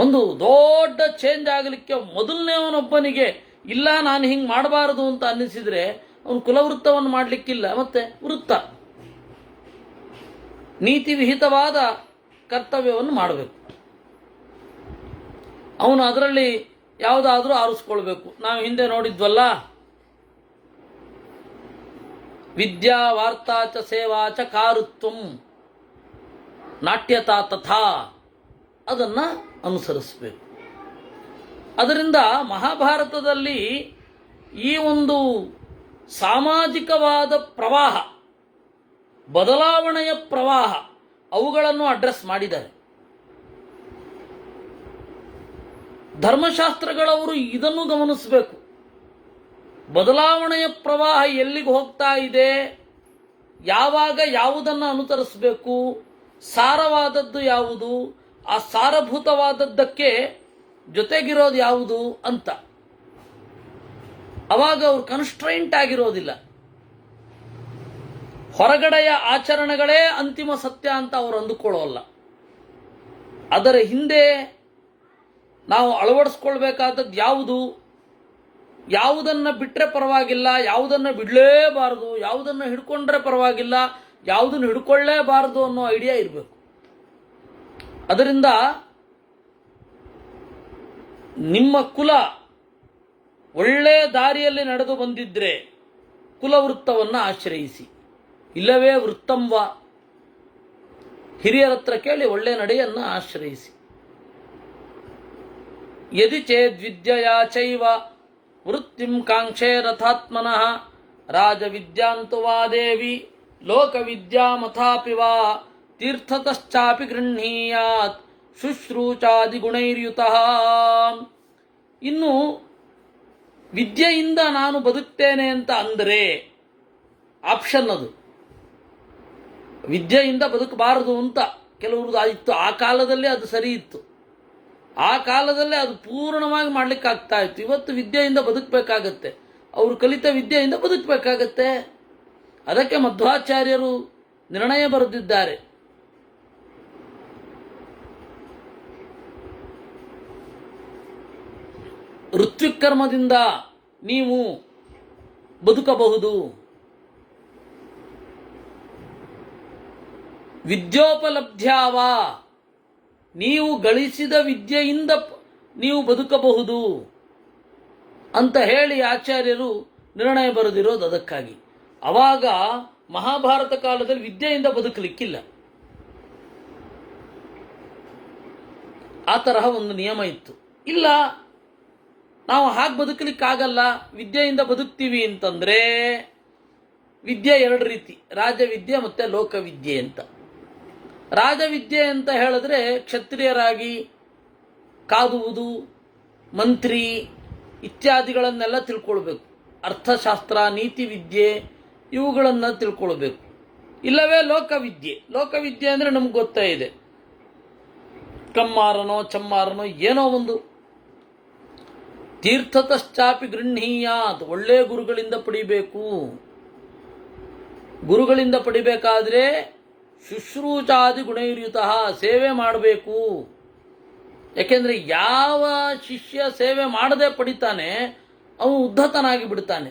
S1: ಒಂದು ದೊಡ್ಡ ಚೇಂಜ್ ಆಗಲಿಕ್ಕೆ ಮೊದಲನೇವನೊಬ್ಬನಿಗೆ ಇಲ್ಲ ನಾನು ಹಿಂಗೆ ಮಾಡಬಾರದು ಅಂತ ಅನ್ನಿಸಿದ್ರೆ ಅವನು ಕುಲವೃತ್ತವನ್ನು ಮಾಡಲಿಕ್ಕಿಲ್ಲ. ಮತ್ತೆ ವೃತ್ತ, ನೀತಿ ವಿಹಿತವಾದ ಕರ್ತವ್ಯವನ್ನು ಮಾಡಬೇಕು. ಅವನು ಅದರಲ್ಲಿ ಯಾವುದಾದ್ರೂ ಆರಿಸ್ಕೊಳ್ಬೇಕು. ನಾವು ಹಿಂದೆ ನೋಡಿದ್ವಲ್ಲ, ವಿದ್ಯಾ ವಾರ್ತಾ ಚ ಸೇವಾ ಚ ಕಾರುತ್ವಂ ನಾಟ್ಯತಾ ತಥಾ, ಅದನ್ನು ಅನುಸರಿಸಬೇಕು. ಅದರಿಂದ ಮಹಾಭಾರತದಲ್ಲಿ ಈ ಒಂದು ಸಾಮಾಜಿಕವಾದ ಪ್ರವಾಹ, ಬದಲಾವಣೆಯ ಪ್ರವಾಹ, ಅವುಗಳನ್ನು ಅಡ್ರೆಸ್ ಮಾಡಿದ್ದಾರೆ. ಧರ್ಮಶಾಸ್ತ್ರಗಳವರು ಇದನ್ನು ಗಮನಿಸಬೇಕು. ಬದಲಾವಣೆಯ ಪ್ರವಾಹ ಎಲ್ಲಿಗೆ ಹೋಗ್ತಾ ಇದೆ, ಯಾವಾಗ ಯಾವುದನ್ನು ಅನುಸರಿಸಬೇಕು, ಸಾರವಾದದ್ದು ಯಾವುದು, ಆ ಸಾರಭೂತವಾದದ್ದಕ್ಕೆ ಜೊತೆಗಿರೋದು ಯಾವುದು ಅಂತ. ಅವಾಗ ಅವರು ಕನ್ಸ್ಟ್ರೈಂಟ್ ಆಗಿರೋದಿಲ್ಲ. ಹೊರಗಡೆಯ ಆಚರಣೆಗಳೇ ಅಂತಿಮ ಸತ್ಯ ಅಂತ ಅವರು ಅಂದುಕೊಳ್ಳೋಲ್ಲ. ಅದರ ಹಿಂದೆ ನಾವು ಅಳವಡಿಸ್ಕೊಳ್ಬೇಕಾದದ್ದು ಯಾವುದು, ಯಾವುದನ್ನು ಬಿಟ್ಟರೆ ಪರವಾಗಿಲ್ಲ, ಯಾವುದನ್ನು ಬಿಡಲೇಬಾರದು, ಯಾವುದನ್ನು ಹಿಡ್ಕೊಂಡ್ರೆ ಪರವಾಗಿಲ್ಲ, ಯಾವುದನ್ನು ಹಿಡ್ಕೊಳ್ಳೇಬಾರದು ಅನ್ನೋ ಐಡಿಯಾ ಇರಬೇಕು. ಅದರಿಂದ ನಿಮ್ಮ ಕುಲ ಒಳ್ಳೆ ದಾರಿಯಲ್ಲಿ ನಡೆದು ಬಂದಿದ್ರೆ ಕುಲವೃತ್ತವನ್ನು ಆಶ್ರಯಿಸಿ, ಇಲ್ಲವೇ ವೃತ್ತಂವ, ಹಿರಿಯರ ಹತ್ರ ಕೇಳಿ ಒಳ್ಳೆ ನಡೆಯನ್ನು ಆಶ್ರಯಿಸಿ. ಯದಿ ಚೇದ್ವಿದ್ಯೆಯ ಚೈವ ವೃತ್ತಿಂ ಕಾಂಕ್ಷೆ ರಥಾತ್ಮನಃ ರಾಜವಿದ್ಯಾಂತು ವಾ ದೇವಿ ಲೋಕವಿದ್ಯಾಮಥಾಪಿ ವಾ ತೀರ್ಥತಶ್ಚಾಪಿ ಗೃಹ್ಣೀಯಾತ್ ಶುಶ್ರೂಚಾದಿ ಗುಣೈರ್ಯುತಃ. ಇನ್ನು ವಿದ್ಯೆಯಿಂದ ನಾನು ಬದುಕ್ತೇನೆ ಅಂತ ಅಂದರೆ ಆಪ್ಷನ್ ಅದು. ವಿದ್ಯೆಯಿಂದ ಬದುಕಬಾರದು ಅಂತ ಕೆಲವ್ರದ್ದು ಆಯಿತು. ಆ ಕಾಲದಲ್ಲಿ ಅದು ಸರಿ ಇತ್ತು, ಆ ಕಾಲದಲ್ಲೇ ಅದು ಪೂರ್ಣವಾಗಿ ಮಾಡ್ಲಿಕ್ಕೆ ಆಗ್ತಾ ಇತ್ತು. ಇವತ್ತು ವಿದ್ಯೆಯಿಂದ ಬದುಕಬೇಕಾಗತ್ತೆ, ಅವರು ಕಲಿತ ವಿದ್ಯೆಯಿಂದ ಬದುಕಬೇಕಾಗತ್ತೆ. ಅದಕ್ಕೆ ಮಧ್ವಾಚಾರ್ಯರು ನಿರ್ಣಯ ಬರೆದಿದ್ದಾರೆ. ಋತ್ವಿಕರ್ಮದಿಂದ ನೀವು ಬದುಕಬಹುದು, ವಿದ್ಯೋಪಲಬ್ಧ್ಯಾವ, ನೀವು ಗಳಿಸಿದ ವಿದ್ಯೆಯಿಂದ ನೀವು ಬದುಕಬಹುದು ಅಂತ ಹೇಳಿ ಆಚಾರ್ಯರು ನಿರ್ಣಯ ಬರೆದಿರೋದು ಅದಕ್ಕಾಗಿ. ಅವಾಗ ಮಹಾಭಾರತ ಕಾಲದಲ್ಲಿ ವಿದ್ಯೆಯಿಂದ ಬದುಕಲಿಕ್ಕಿಲ್ಲ. ಆ ತರಹ ಒಂದು ನಿಯಮ ಇತ್ತು. ಇಲ್ಲ, ನಾವು ಹಾಗೆ ಬದುಕಲಿಕ್ಕಾಗಲ್ಲ, ವಿದ್ಯೆಯಿಂದ ಬದುಕ್ತೀವಿ ಅಂತಂದರೆ ವಿದ್ಯೆ ಎರಡು ರೀತಿ, ರಾಜವಿದ್ಯೆ ಮತ್ತು ಲೋಕವಿದ್ಯೆ ಅಂತ. ರಾಜವಿದ್ಯೆ ಅಂತ ಹೇಳಿದ್ರೆ ಕ್ಷತ್ರಿಯರಾಗಿ ಕಾದುವುದು, ಮಂತ್ರಿ ಇತ್ಯಾದಿಗಳನ್ನೆಲ್ಲ ತಿಳ್ಕೊಳ್ಬೇಕು. ಅರ್ಥಶಾಸ್ತ್ರ, ನೀತಿ ವಿದ್ಯೆ ಇವುಗಳನ್ನು ತಿಳ್ಕೊಳ್ಬೇಕು. ಇಲ್ಲವೇ ಲೋಕವಿದ್ಯೆ. ಲೋಕವಿದ್ಯೆ ಅಂದರೆ ನಮ್ಗೆ ಗೊತ್ತೇ ಇದೆ, ಕಮ್ಮಾರನೋ ಚಮ್ಮಾರನೋ ಏನೋ ಒಂದು. ತೀರ್ಥತಶ್ಚಾಪಿ ಗೃಹ್ಣೀಯಾತ್, ಒಳ್ಳೆಯ ಗುರುಗಳಿಂದ ಪಡಿಬೇಕು. ಗುರುಗಳಿಂದ ಪಡಿಬೇಕಾದ್ರೆ ಶುಶ್ರೂಷಾದಿ ಗುಣಯುತ ಸೇವೆ ಮಾಡಬೇಕು. ಯಾಕೆಂದರೆ ಯಾವ ಶಿಷ್ಯ ಸೇವೆ ಮಾಡದೆ ಪಡಿತಾನೆ ಅವನು ಉದ್ಧತನಾಗಿ ಬಿಡ್ತಾನೆ.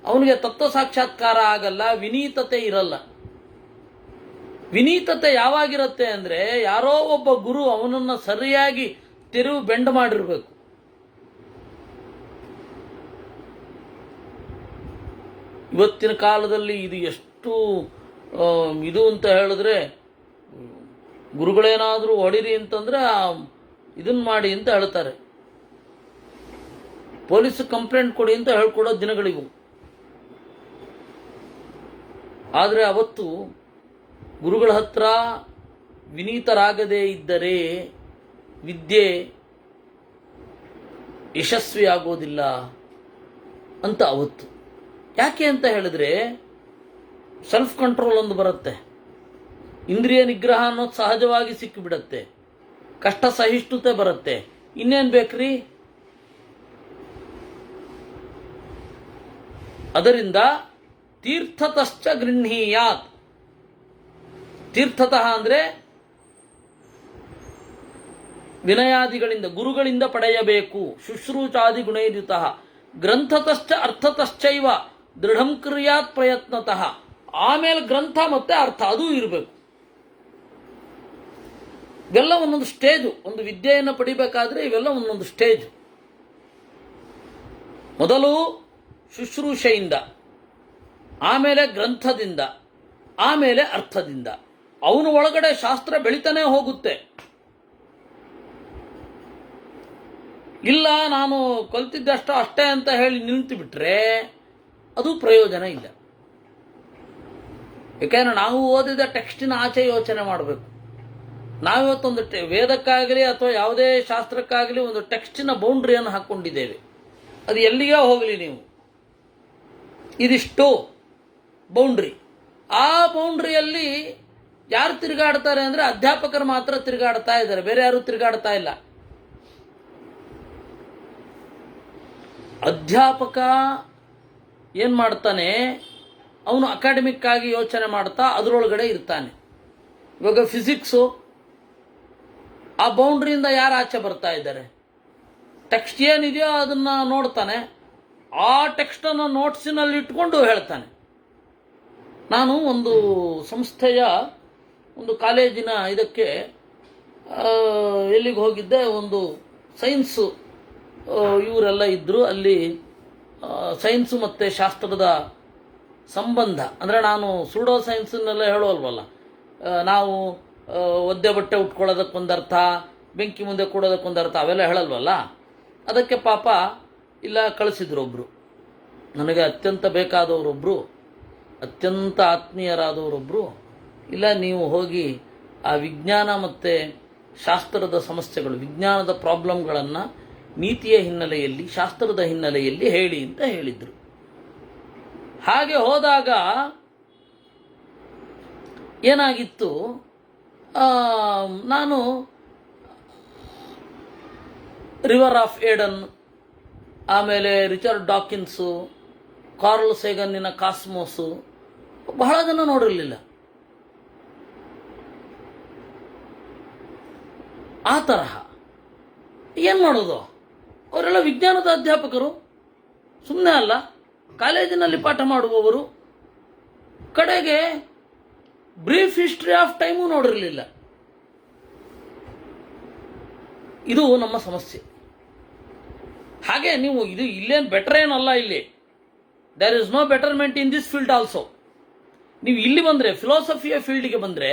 S1: ಅವನಿಗೆ ತತ್ವ ಸಾಕ್ಷಾತ್ಕಾರ ಆಗಲ್ಲ, ವಿನೀತತೆ ಇರಲ್ಲ. ವಿನೀತತೆ ಯಾವಾಗಿರುತ್ತೆ ಅಂದರೆ ಯಾರೋ ಒಬ್ಬ ಗುರು ಅವನನ್ನು ಸರಿಯಾಗಿ ತಿರುವು ಬೆಂಡ್ ಮಾಡಿರಬೇಕು. ಇವತ್ತಿನ ಕಾಲದಲ್ಲಿ ಇದು ಎಷ್ಟು ಇದು ಅಂತ ಹೇಳಿದ್ರೆ, ಗುರುಗಳೇನಾದರೂ ಹೊಡಿರಿ ಅಂತಂದರೆ ಇದನ್ನು ಮಾಡಿ ಅಂತ ಹೇಳ್ತಾರೆ, ಪೊಲೀಸ್ ಕಂಪ್ಲೇಂಟ್ ಕೊಡಿ ಅಂತ ಹೇಳ್ಕೊಡೋ ದಿನಗಳಿವು. ಆದರೆ ಅವತ್ತು ಗುರುಗಳ ಹತ್ರ ವಿನೀತರಾಗದೇ ಇದ್ದರೆ ವಿದ್ಯೆ ಯಶಸ್ವಿ ಆಗೋದಿಲ್ಲ ಅಂತ ಅವತ್ತು. ಯಾಕೆ ಅಂತ ಹೇಳಿದ್ರೆ ಸೆಲ್ಫ್ ಕಂಟ್ರೋಲ್ ಒಂದು ಬರುತ್ತೆ, ಇಂದ್ರಿಯ ನಿಗ್ರಹ ಅನ್ನೋದು ಸಹಜವಾಗಿ ಸಿಕ್ಕಿಬಿಡತ್ತೆ, ಕಷ್ಟ ಸಹಿಷ್ಣುತೆ ಬರುತ್ತೆ. ಇನ್ನೇನು ಬೇಕ್ರಿ? ಅದರಿಂದ ತೀರ್ಥತಶ್ಚ ಗೃಹೀಯಾತ್. ತೀರ್ಥತಃ ಅಂದರೆ ವಿನಯಾದಿಗಳಿಂದ ಗುರುಗಳಿಂದ ಪಡೆಯಬೇಕು. ಶುಶ್ರೂಷಾದಿ ಗುಣೈರ್ಯುತ ಗ್ರಂಥತಶ್ಚ ಅರ್ಥತಶ್ಚೈವ ದೃಢಂ ಕ್ರಿಯಾತ್ ಪ್ರಯತ್ನತಃ. ಆಮೇಲೆ ಗ್ರಂಥ ಮತ್ತೆ ಅರ್ಥ ಅದು ಇರಬೇಕು. ಇವೆಲ್ಲ ಒಂದೊಂದು ಸ್ಟೇಜು. ಒಂದು ವಿದ್ಯೆಯನ್ನು ಪಡಿಬೇಕಾದ್ರೆ ಇವೆಲ್ಲ ಒಂದೊಂದು ಸ್ಟೇಜು. ಮೊದಲು ಶುಶ್ರೂಷೆಯಿಂದ, ಆಮೇಲೆ ಗ್ರಂಥದಿಂದ, ಆಮೇಲೆ ಅರ್ಥದಿಂದ. ಅವನ ಒಳಗಡೆ ಶಾಸ್ತ್ರ ಬೆಳಿತಾನೆ ಹೋಗುತ್ತೆ. ಇಲ್ಲ ನಾನು ಕಲ್ತಿದ್ದಷ್ಟು ಅಷ್ಟೇ ಅಂತ ಹೇಳಿ ನಿಂತು ಬಿಟ್ರೆ ಅದು ಪ್ರಯೋಜನ ಇಲ್ಲ. ಯಾಕೆಂದ್ರೆ ನಾವು ಓದಿದ ಟೆಕ್ಸ್ಟಿನ ಆಚೆ ಯೋಚನೆ ಮಾಡಬೇಕು. ನಾವಿವತ್ತೊಂದು ವೇದಕ್ಕಾಗಲಿ ಅಥವಾ ಯಾವುದೇ ಶಾಸ್ತ್ರಕ್ಕಾಗಲಿ ಒಂದು ಟೆಕ್ಸ್ಟಿನ ಬೌಂಡ್ರಿಯನ್ನು ಹಾಕ್ಕೊಂಡಿದ್ದೇವೆ. ಅದು ಎಲ್ಲಿಗೆ ಹೋಗಲಿ ನೀವು, ಇದಿಷ್ಟು ಬೌಂಡ್ರಿ. ಆ ಬೌಂಡ್ರಿಯಲ್ಲಿ ಯಾರು ತಿರುಗಾಡ್ತಾರೆ ಅಂದರೆ ಅಧ್ಯಾಪಕರು ಮಾತ್ರ ತಿರುಗಾಡ್ತಾ ಇದ್ದಾರೆ, ಬೇರೆ ಯಾರು ತಿರುಗಾಡ್ತಾ ಇಲ್ಲ. ಅಧ್ಯಾಪಕ ಏನು ಮಾಡ್ತಾನೆ, ಅವನು ಅಕಾಡೆಮಿಕ್ ಆಗಿ ಯೋಚನೆ ಮಾಡ್ತಾ ಅದರೊಳಗಡೆ ಇರ್ತಾನೆ. ಇವಾಗ ಫಿಸಿಕ್ಸು, ಆ ಬೌಂಡ್ರಿಯಿಂದ ಯಾರು ಆಚೆ ಬರ್ತಾ ಇದ್ದಾರೆ? ಟೆಕ್ಸ್ಟ್ ಏನಿದೆಯೋ ಅದನ್ನು ನೋಡ್ತಾನೆ, ಆ ಟೆಕ್ಸ್ಟನ್ನು ನೋಟ್ಸಿನಲ್ಲಿ ಇಟ್ಕೊಂಡು ಹೇಳ್ತಾನೆ. ನಾನು ಒಂದು ಸಂಸ್ಥೆಯ ಒಂದು ಕಾಲೇಜಿನ ಇದಕ್ಕೆ ಎಲ್ಲಿಗೆ ಹೋಗಿದ್ದೆ, ಒಂದು ಸೈನ್ಸು ಇವರೆಲ್ಲ ಇದ್ದರು. ಅಲ್ಲಿ ಸೈನ್ಸು ಮತ್ತು ಶಾಸ್ತ್ರದ ಸಂಬಂಧ ಅಂದರೆ, ನಾನು ಸೂಡೋ ಸೈನ್ಸನ್ನೆಲ್ಲ ಹೇಳೋಲ್ವಲ್ಲ, ನಾವು ಒದ್ದೆ ಬಟ್ಟೆ ಉಟ್ಕೊಳ್ಳೋದಕ್ಕೊಂದು ಅರ್ಥ, ಬೆಂಕಿ ಮುಂದೆ ಕೂಡೋದಕ್ಕೊಂದು ಅರ್ಥ, ಅವೆಲ್ಲ ಹೇಳಲ್ವಲ್ಲ. ಅದಕ್ಕೆ ಪಾಪ ಇಲ್ಲ ಕಳಿಸಿದ್ರು ಒಬ್ಬರು, ನನಗೆ ಅತ್ಯಂತ ಬೇಕಾದವರೊಬ್ಬರು, ಅತ್ಯಂತ ಆತ್ಮೀಯರಾದವರೊಬ್ಬರು, ಇಲ್ಲ ನೀವು ಹೋಗಿ ಆ ವಿಜ್ಞಾನ ಮತ್ತು ಶಾಸ್ತ್ರದ ಸಮಸ್ಯೆಗಳು, ವಿಜ್ಞಾನದ ಪ್ರಾಬ್ಲಮ್ಗಳನ್ನು ನೀತಿಯ ಹಿನ್ನೆಲೆಯಲ್ಲಿ, ಶಾಸ್ತ್ರದ ಹಿನ್ನೆಲೆಯಲ್ಲಿ ಹೇಳಿ ಅಂತ ಹೇಳಿದರು. ಹಾಗೆ ಹೋದಾಗ ಏನಾಗಿತ್ತು, ನಾನು ರಿವರ್ ಆಫ್ ಏಡನ್, ಆಮೇಲೆ ರಿಚರ್ಡ್ ಡಾಕಿನ್ಸು, ಕಾರ್ಲ್ ಸೇಗನ್ನಿನ ಕಾಸ್ಮೋಸು ಬಹಳ ಜನ ನೋಡಿರಲಿಲ್ಲ. ಆ ತರಹ ಏನು ಮಾಡೋದು? ಅವರೆಲ್ಲ ವಿಜ್ಞಾನದ ಅಧ್ಯಾಪಕರು, ಸುಮ್ಮನೆ ಅಲ್ಲ, ಕಾಲೇಜಿನಲ್ಲಿ ಪಾಠ ಮಾಡುವವರು, ಕಡೆಗೆ ಬ್ರೀಫ್ ಹಿಸ್ಟ್ರಿ ಆಫ್ ಟೈಮು ನೋಡಿರಲಿಲ್ಲ. ಇದು ನಮ್ಮ ಸಮಸ್ಯೆ. ಹಾಗೆ ನೀವು ಇದು ಇಲ್ಲೇನು ಬೆಟರ್ ಏನಲ್ಲ, ಇಲ್ಲಿ there is no betterment in this field also. ನೀವು ಇಲ್ಲಿ ಬಂದರೆ, ಫಿಲಾಸಫಿಯ ಫೀಲ್ಡಿಗೆ ಬಂದರೆ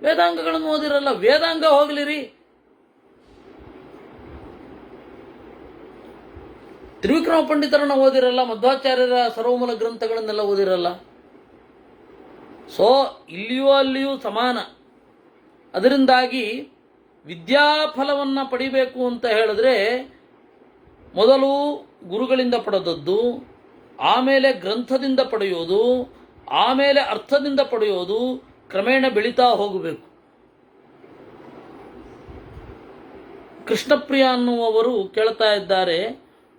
S1: ವೇದಾಂಗಗಳನ್ನು ಓದಿರಲ್ಲ. ವೇದಾಂಗ ಹೋಗಲಿರಿ, ತ್ರಿವಿಕ್ರಮ ಪಂಡಿತರನ್ನು ಓದಿರಲ್ಲ, ಮಧ್ವಾಚಾರ್ಯರ ಸರ್ವಮೂಲ ಗ್ರಂಥಗಳನ್ನೆಲ್ಲ ಓದಿರಲ್ಲ. ಸೊ ಇಲ್ಲಿಯೂ ಅಲ್ಲಿಯೂ ಸಮಾನ. ಅದರಿಂದಾಗಿ ವಿದ್ಯಾಫಲವನ್ನು ಪಡಿಬೇಕು ಅಂತ ಹೇಳಿದ್ರೆ ಮೊದಲು ಗುರುಗಳಿಂದ ಪಡೆದದ್ದು, ಆಮೇಲೆ ಗ್ರಂಥದಿಂದ ಪಡೆಯೋದು, ಆಮೇಲೆ ಅರ್ಥದಿಂದ ಪಡೆಯೋದು, ಕ್ರಮೇಣ ಬೆಳೀತಾ ಹೋಗಬೇಕು. ಕೃಷ್ಣಪ್ರಿಯ ಅನ್ನುವವರು ಕೇಳ್ತಾ ಇದ್ದಾರೆ,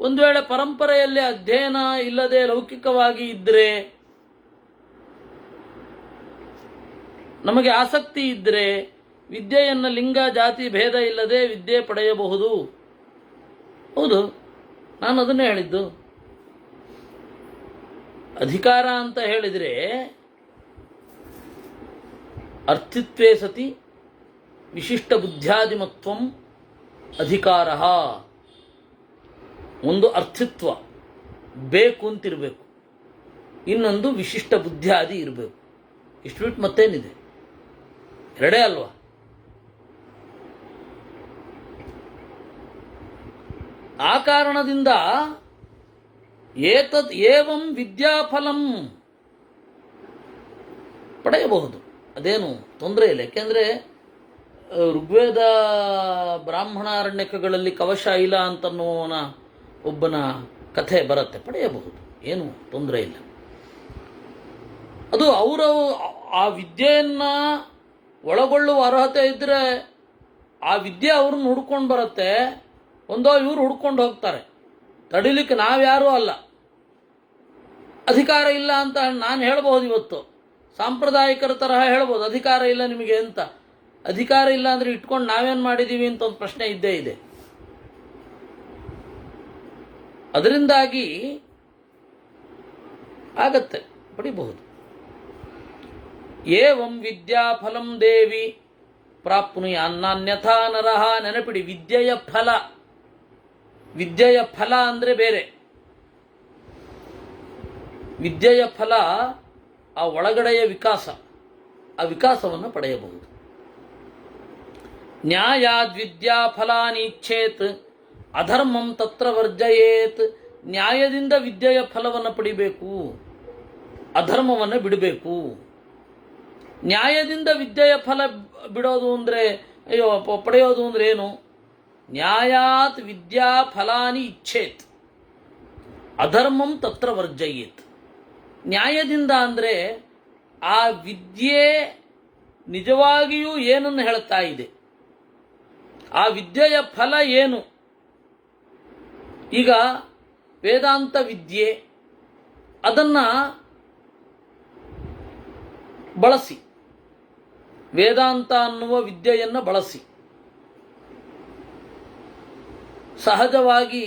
S1: ಒಂದು ವೇಳೆ ಪರಂಪರೆಯಲ್ಲಿ ಅಧ್ಯಯನ ಇಲ್ಲದೆ ಲೌಕಿಕವಾಗಿ ಇದ್ದರೆ ನಮಗೆ ಆಸಕ್ತಿ ಇದ್ದರೆ ವಿದ್ಯೆಯನ್ನು ಲಿಂಗ ಜಾತಿ ಭೇದ ಇಲ್ಲದೆ ವಿದ್ಯೆ ಪಡೆಯಬಹುದು. ಹೌದು, ನಾನು ಅದನ್ನೇ ಹೇಳಿದ್ದು. ಅಧಿಕಾರ ಅಂತ ಹೇಳಿದರೆ ಅರ್ಥಿತ್ವೇ ಸತಿ ವಿಶಿಷ್ಟ ಬುದ್ಧ್ಯಾದಿಮತ್ವಂ ಅಧಿಕಾರ. ಒಂದು ಅರ್ಥಿತ್ವ ಬೇಕು ಅಂತಿರಬೇಕು, ಇನ್ನೊಂದು ವಿಶಿಷ್ಟ ಬುದ್ಧ್ಯಾದಿ ಇರಬೇಕು. ಇಷ್ಟು ಬಿಟ್ಟು ಮತ್ತೇನಿದೆ? ಎರಡೇ ಅಲ್ವಾ? ಆ ಕಾರಣದಿಂದ ಏತದ್ ಏವಂ ವಿದ್ಯಾಫಲಂ ಪಡೆಯಬಹುದು, ಅದೇನು ತೊಂದರೆ ಇಲ್ಲ. ಯಾಕೆಂದರೆ ಋಗ್ವೇದ ಬ್ರಾಹ್ಮಣಾರಣ್ಯಕಗಳಲ್ಲಿ ಕವಶೈಲ ಅಂತನ್ನುವನ ಒಬ್ಬನ ಕಥೆ ಬರುತ್ತೆ, ಪಡೆಯಬಹುದು, ಏನು ತೊಂದರೆ ಇಲ್ಲ. ಅದು ಅವರು ಆ ವಿದ್ಯೆಯನ್ನು ಒಳಗೊಳ್ಳುವ ಅರ್ಹತೆ ಇದ್ದರೆ ಆ ವಿದ್ಯೆ ಅವ್ರನ್ನ ಹುಡ್ಕೊಂಡು ಬರುತ್ತೆ, ಒಂದೋ ಇವರು ಹುಡ್ಕೊಂಡು ಹೋಗ್ತಾರೆ. ತಡಿಲಿಕ್ಕೆ ನಾವ್ಯಾರೂ ಅಲ್ಲ. ಅಧಿಕಾರ ಇಲ್ಲ ಅಂತ ನಾನು ಹೇಳ್ಬೋದು, ಇವತ್ತು ಸಾಂಪ್ರದಾಯಿಕರ ತರಹ ಹೇಳ್ಬೋದು ಅಧಿಕಾರ ಇಲ್ಲ ನಿಮಗೆ ಅಂತ. ಅಧಿಕಾರ ಇಲ್ಲ ಅಂದರೆ ಇಟ್ಕೊಂಡು ನಾವೇನು ಮಾಡಿದ್ದೀವಿ ಅಂತ ಒಂದು ಪ್ರಶ್ನೆ ಇದ್ದೇ ಇದೆ. ಅದರಿಂದಾಗಿ ಆಗತ್ತೆ, ಪಡಿಬಹುದು. ಏವಂ ವಿದ್ಯಾಫಲಂ ದೇವಿ ಪ್ರಾಪ್ನುಯ ಅನ್ನಾನ್ಯಥಾ ನರಹ. ನೆನಪಿಡಿ, ವಿದ್ಯೆಯ ಫಲ. ವಿದ್ಯೆಯ ಫಲ ಅಂದರೆ ಬೇರೆ. ವಿದ್ಯೆಯ ಫಲ ಆ ಒಳಗಡೆಯ ವಿಕಾಸ, ಆ ವಿಕಾಸವನ್ನು ಪಡೆಯಬಹುದು. ನ್ಯಾಯಾದ್ವಿದ್ಯಾ ಫಲಾನಿ ಇಚ್ಛೇತ್ ಅಧರ್ಮಂ ತತ್ರ ವರ್ಜಯೇತ್. ನ್ಯಾಯದಿಂದ ವಿದ್ಯೆಯ ಫಲವನ್ನು ಪಡಿಬೇಕು, ಅಧರ್ಮವನ್ನು ಬಿಡಬೇಕು. ನ್ಯಾಯದಿಂದ ವಿದ್ಯೆಯ ಫಲ ಬಿಡೋದು ಅಂದರೆ ಪಡೆಯೋದು ಅಂದರೆ ಏನು? ನ್ಯಾಯಾತ್ ವಿದ್ಯಾ ಫಲಾನಿ ಇಚ್ಛೇತ್ ಅಧರ್ಮಂ ತತ್ರ ವರ್ಜಯೇತ್. ನ್ಯಾಯದಿಂದ ಅಂದರೆ ಆ ವಿದ್ಯೆ ನಿಜವಾಗಿಯೂ ಏನನ್ನು ಹೇಳ್ತಾ ಇದೆ, ಆ ವಿದ್ಯೆಯ ಫಲ ಏನು. ಈಗ ವೇದಾಂತ ವಿದ್ಯೆ, ಅದನ್ನು ಬಳಸಿ, ವೇದಾಂತ ಅನ್ನುವ ವಿದ್ಯೆಯನ್ನು ಬಳಸಿ ಸಹಜವಾಗಿ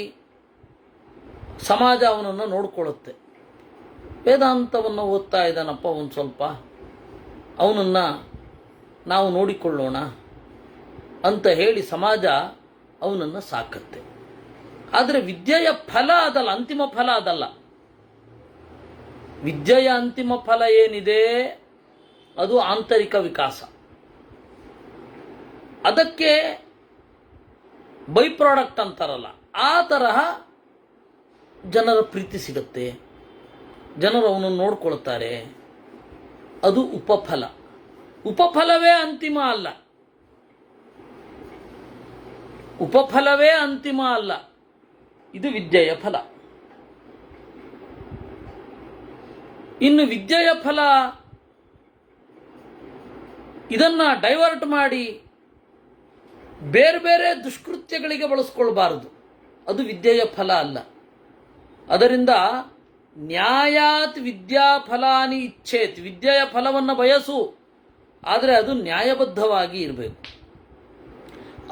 S1: ಸಮಾಜ ಅವನನ್ನು ನೋಡಿಕೊಳ್ಳುತ್ತೆ. ವೇದಾಂತವನ್ನು ಓದ್ತಾ ಇದ್ದಾನಪ್ಪ, ಒಂದು ಸ್ವಲ್ಪ ಅವನನ್ನು ನಾವು ನೋಡಿಕೊಳ್ಳೋಣ ಅಂತ ಹೇಳಿ ಸಮಾಜ ಅವನನ್ನು ಸಾಕತ್ತೆ. ಆದರೆ ವಿದ್ಯೆಯ ಫಲ ಅದಲ್ಲ, ಅಂತಿಮ ಫಲ ಅದಲ್ಲ. ವಿದ್ಯೆಯ ಅಂತಿಮ ಫಲ ಏನಿದೆ ಅದು ಆಂತರಿಕ ವಿಕಾಸ. ಅದಕ್ಕೆ ಬೈ ಪ್ರಾಡಕ್ಟ್ ಅಂತಾರಲ್ಲ, ಆ ತರಹ ಜನರ ಪ್ರೀತಿ ಸಿಗುತ್ತೆ, ಜನರು ಅವನನ್ನು ನೋಡ್ಕೊಳ್ತಾರೆ. ಅದು ಉಪಫಲ. ಉಪಫಲವೇ ಅಂತಿಮ ಅಲ್ಲ, ಉಪಫಲವೇ ಅಂತಿಮ ಅಲ್ಲ. ಇದು ವಿದ್ಯೆಯ ಫಲ. ಇನ್ನು ವಿದ್ಯೆಯ ಫಲ ಇದನ್ನು ಡೈವರ್ಟ್ ಮಾಡಿ ಬೇರೆ ಬೇರೆ ದುಷ್ಕೃತ್ಯಗಳಿಗೆ ಬಳಸ್ಕೊಳ್ಬಾರದು, ಅದು ವಿದ್ಯೆಯ ಫಲ ಅಲ್ಲ. ಅದರಿಂದ ನ್ಯಾಯಾತ್ ವಿದ್ಯಾ ಫಲಾನಿ ಇಚ್ಛೇತ್. ವಿದ್ಯೆಯ ಫಲವನ್ನು ಬಯಸು, ಆದರೆ ಅದು ನ್ಯಾಯಬದ್ಧವಾಗಿ ಇರಬೇಕು.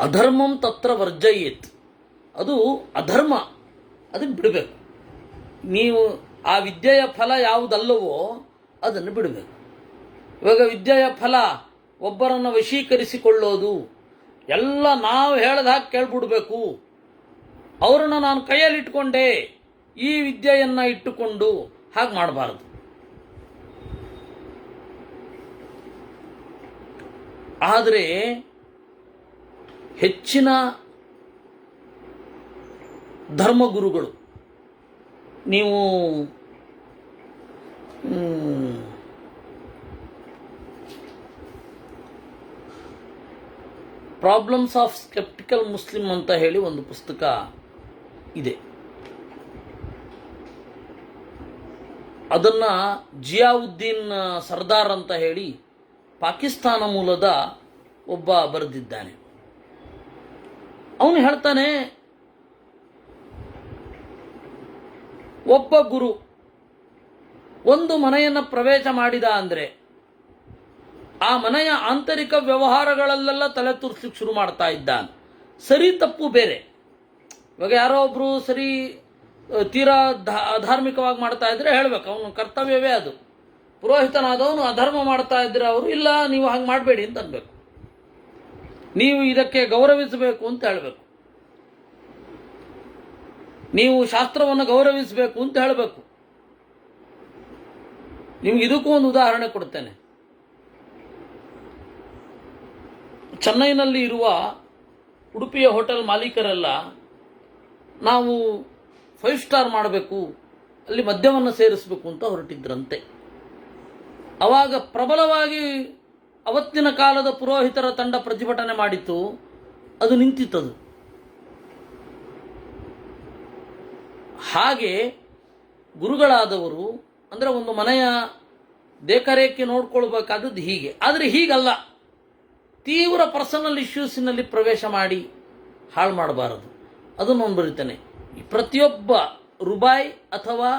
S1: ಅಧರ್ಮಂ ತತ್ರ ವರ್ಜಯೇತ್. ಅದು ಅಧರ್ಮ, ಅದನ್ನು ಬಿಡಬೇಕು. ನೀವು ಆ ವಿದ್ಯೆಯ ಫಲ ಯಾವುದಲ್ಲವೋ ಅದನ್ನು ಬಿಡಬೇಕು. ಇವಾಗ ವಿದ್ಯೆಯ ಫಲ ಒಬ್ಬರನ್ನು ವಶೀಕರಿಸಿಕೊಳ್ಳೋದು, ಎಲ್ಲ ನಾವು ಹೇಳ್ದ ಹಾಗೆ ಕೇಳ್ಬಿಡ್ಬೇಕು, ಅವರನ್ನು ನಾನು ಕೈಯಲ್ಲಿಟ್ಕೊಂಡೆ ಈ ವಿದ್ಯೆಯನ್ನು ಇಟ್ಟುಕೊಂಡು ಹಾಗೆ ಮಾಡಬಾರದು. ಆದರೆ ಹೆಚ್ಚಿನ ಧರ್ಮಗುರುಗಳು, ನೀವು ಪ್ರಾಬ್ಲಮ್ಸ್ ಆಫ್ ಸ್ಕೆಪ್ಟಿಕಲ್ ಮುಸ್ಲಿಂ ಅಂತ ಹೇಳಿ ಒಂದು ಪುಸ್ತಕ ಇದೆ. ಅದನ್ನು ಜಿಯಾವುದ್ದೀನ್ ಸರ್ದಾರ್ ಅಂತ ಹೇಳಿ ಪಾಕಿಸ್ತಾನ ಮೂಲದ ಒಬ್ಬ ಬರೆದಿದ್ದಾನೆ. ಅವನು ಹೇಳ್ತಾನೆ, ಒಬ್ಬ ಗುರು ಒಂದು ಮನೆಯನ್ನು ಪ್ರವೇಶ ಮಾಡಿದ ಅಂದರೆ ಆ ಮನೆಯ ಆಂತರಿಕ ವ್ಯವಹಾರಗಳಲ್ಲೆಲ್ಲ ತಲೆ ತುರ್ಸ್ಲಿಕ್ಕೆ ಶುರು ಮಾಡ್ತಾ ಇದ್ದಾನೆ. ಸರಿ ತಪ್ಪು ಬೇರೆ. ಇವಾಗ ಯಾರೋ ಒಬ್ರು ಸರಿ ತೀರಾ ಅಧಾರ್ಮಿಕವಾಗಿ ಮಾಡ್ತಾ ಇದ್ರೆ ಹೇಳ್ಬೇಕು, ಅವನು ಕರ್ತವ್ಯವೇ ಅದು. ಪುರೋಹಿತನಾದವನು ಅಧರ್ಮ ಮಾಡ್ತಾ ಇದ್ರೆ ಅವರು ಇಲ್ಲ ನೀವು ಹಾಗೆ ಮಾಡಬೇಡಿ ಅಂತ ಅನ್ಬೇಕು, ನೀವು ಇದಕ್ಕೆ ಗೌರವಿಸಬೇಕು ಅಂತ ಹೇಳಬೇಕು, ನೀವು ಶಾಸ್ತ್ರವನ್ನು ಗೌರವಿಸಬೇಕು ಅಂತ ಹೇಳಬೇಕು. ನಿಮ್ಗೆ ಇದಕ್ಕೂ ಒಂದು ಉದಾಹರಣೆ ಕೊಡ್ತೇನೆ. ಚೆನ್ನೈನಲ್ಲಿ ಇರುವ ಉಡುಪಿಯ ಹೋಟೆಲ್ ಮಾಲೀಕರೆಲ್ಲ ನಾವು 5 ಸ್ಟಾರ್ ಮಾಡಬೇಕು, ಅಲ್ಲಿ ಮದ್ಯವನ್ನು ಸೇರಿಸಬೇಕು ಅಂತ ಹೊರಟಿದ್ರಂತೆ. ಆವಾಗ ಪ್ರಬಲವಾಗಿ ಅವತ್ತಿನ ಕಾಲದ ಪುರೋಹಿತರ ತಂಡ ಪ್ರತಿಭಟನೆ ಮಾಡಿತ್ತು, ಅದು ನಿಂತಿತ್ತದು. ಹಾಗೆ ಗುರುಗಳಾದವರು ಅಂದರೆ ಒಂದು ಮನೆಯ ದೇಖರೇಖೆ ನೋಡ್ಕೊಳ್ಬೇಕಾದದ್ದು ಹೀಗೆ. ಆದರೆ ಹೀಗಲ್ಲ, ತೀವ್ರ ಪರ್ಸನಲ್ ಇಶ್ಯೂಸಿನಲ್ಲಿ ಪ್ರವೇಶ ಮಾಡಿ ಹಾಳು ಮಾಡಬಾರದು. ಅದನ್ನು ನಾನು ಬರೀತೇನೆ. ಪ್ರತಿಯೊಬ್ಬ ರುಬಾಯ್ ಅಥವಾ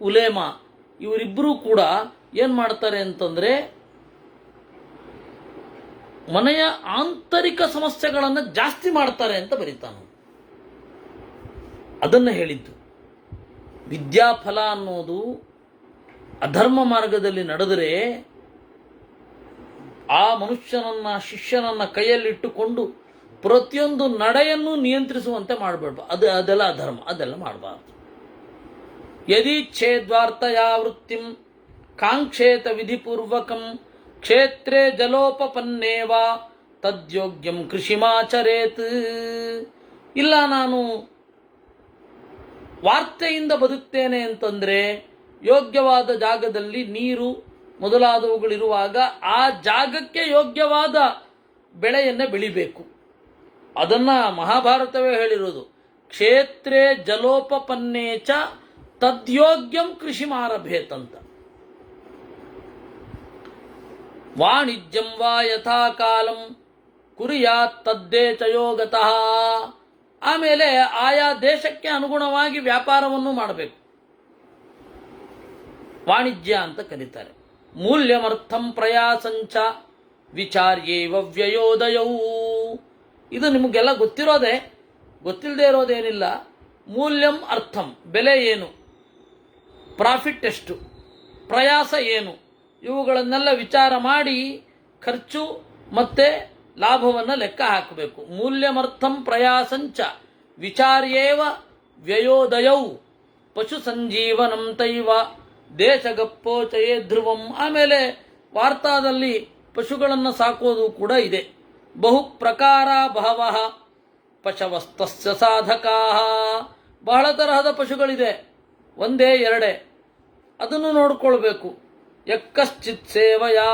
S1: ಉಲೇಮಾ ಇವರಿಬ್ಬರೂ ಕೂಡ ಏನು ಮಾಡ್ತಾರೆ ಅಂತಂದರೆ ಮನೆಯ ಆಂತರಿಕ ಸಮಸ್ಯೆಗಳನ್ನು ಜಾಸ್ತಿ ಮಾಡ್ತಾರೆ ಅಂತ ಬರೀತಾನೆ. ಅದನ್ನು ಹೇಳಿದ್ದು. ವಿದ್ಯಾಫಲ ಅನ್ನೋದು ಅಧರ್ಮ ಮಾರ್ಗದಲ್ಲಿ ನಡೆದರೆ ಆ ಮನುಷ್ಯನನ್ನ ಶಿಷ್ಯನನ್ನ ಕೈಯಲ್ಲಿಟ್ಟುಕೊಂಡು ಪ್ರತಿಯೊಂದು ನಡೆಯನ್ನು ನಿಯಂತ್ರಿಸುವಂತೆ ಮಾಡಬೇಡ. ಅದೆಲ್ಲ ಅಧರ್ಮ, ಅದೆಲ್ಲ ಮಾಡಬಾರ್ದು. ಯದಿ ಛೇದ್ವಾರ್ತಯಾ ವೃತ್ತಿಂ ಕಾಂಕ್ಷೇತ ವಿಧಿಪೂರ್ವಕಂ ಕ್ಷೇತ್ರೇ ಜಲೋಪಪನ್ನೇವ ತದ್ಯೋಗ್ಯಂ ಕೃಷಿಮಾಚರೇತ್. ಇಲ್ಲ ನಾನು ವಾರ್ತೆಯಿಂದ ಬದುಕ್ತೇನೆ ಅಂತಂದರೆ ಯೋಗ್ಯವಾದ ಜಾಗದಲ್ಲಿ ನೀರು ಮೊದಲಾದವುಗಳಿರುವಾಗ ಆ ಜಾಗಕ್ಕೆ ಯೋಗ್ಯವಾದ ಬೆಳೆಯನ್ನೇ ಬೆಳಿಬೇಕು. ಅದನ್ನು ಮಹಾಭಾರತವೇ ಹೇಳಿರೋದು. ಕ್ಷೇತ್ರೇ ಜಲೋಪಪನ್ನೇಚ ತದ್ಯೋಗ್ಯಂ ಕೃಷಿ ಮಾರಭೇತಂತ. ವಾಣಿಜ್ಯಂ ವಾ ಯಥಾ ಕಾಲಂ ಕುರಿಯಾತ್ ತದ್ದೇ ಚ ಯೋಗತಃ. ಆಮೇಲೆ ಆಯಾ ದೇಶಕ್ಕೆ ಅನುಗುಣವಾಗಿ ವ್ಯಾಪಾರವನ್ನು ಮಾಡಬೇಕು. ವಾಣಿಜ್ಯ ಅಂತ ಕರೀತಾರೆ. ಮೂಲ್ಯಮರ್ಥಂ ಪ್ರಯಾಸಂಚ ವಿಚಾರ್ಯೇವ ವ್ಯಯೋದಯವು. ಇದು ನಿಮಗೆಲ್ಲ ಗೊತ್ತಿರೋದೇ, ಗೊತ್ತಿಲ್ಲದೆ ಇರೋದೇನಿಲ್ಲ. ಮೂಲ್ಯಂ ಅರ್ಥಂ ಬೆಲೆ ಏನು, ಪ್ರಾಫಿಟ್ ಎಷ್ಟು, ಪ್ರಯಾಸ ಏನು, ಇವುಗಳನ್ನೆಲ್ಲ ವಿಚಾರ ಮಾಡಿ ಖರ್ಚು ಮತ್ತೆ ಲಾಭವನ್ನು ಲೆಕ್ಕ ಹಾಕಬೇಕು. ಮೂಲ್ಯಮರ್ಥಂ ಪ್ರಯಾಸಂಚ ವಿಚಾರ್ಯೇವ ವ್ಯಯೋದಯವು ಪಶು ಸಂಜೀವನಂ ತೈವ ದೇಶಗಪ್ಪೋಚಯೇ ಧ್ರುವಂ. ಆಮೇಲೆ ವಾರ್ತಾದಲ್ಲಿ ಪಶುಗಳನ್ನು ಸಾಕೋದು ಕೂಡ ಇದೆ. ಬಹು ಪ್ರಕಾರ ಬಹವಃ ಪಶವಸ್ತಸ್ಯ ಸಾಧಕಾ. ಬಹಳ ತರಹದ ಪಶುಗಳಿದೆ, ಒಂದೇ ಎರಡೇ. ಅದನ್ನು ನೋಡಿಕೊಳ್ಬೇಕು. ಯಕ್ಕಶ್ಚಿತ್ ಸೇವಯಾ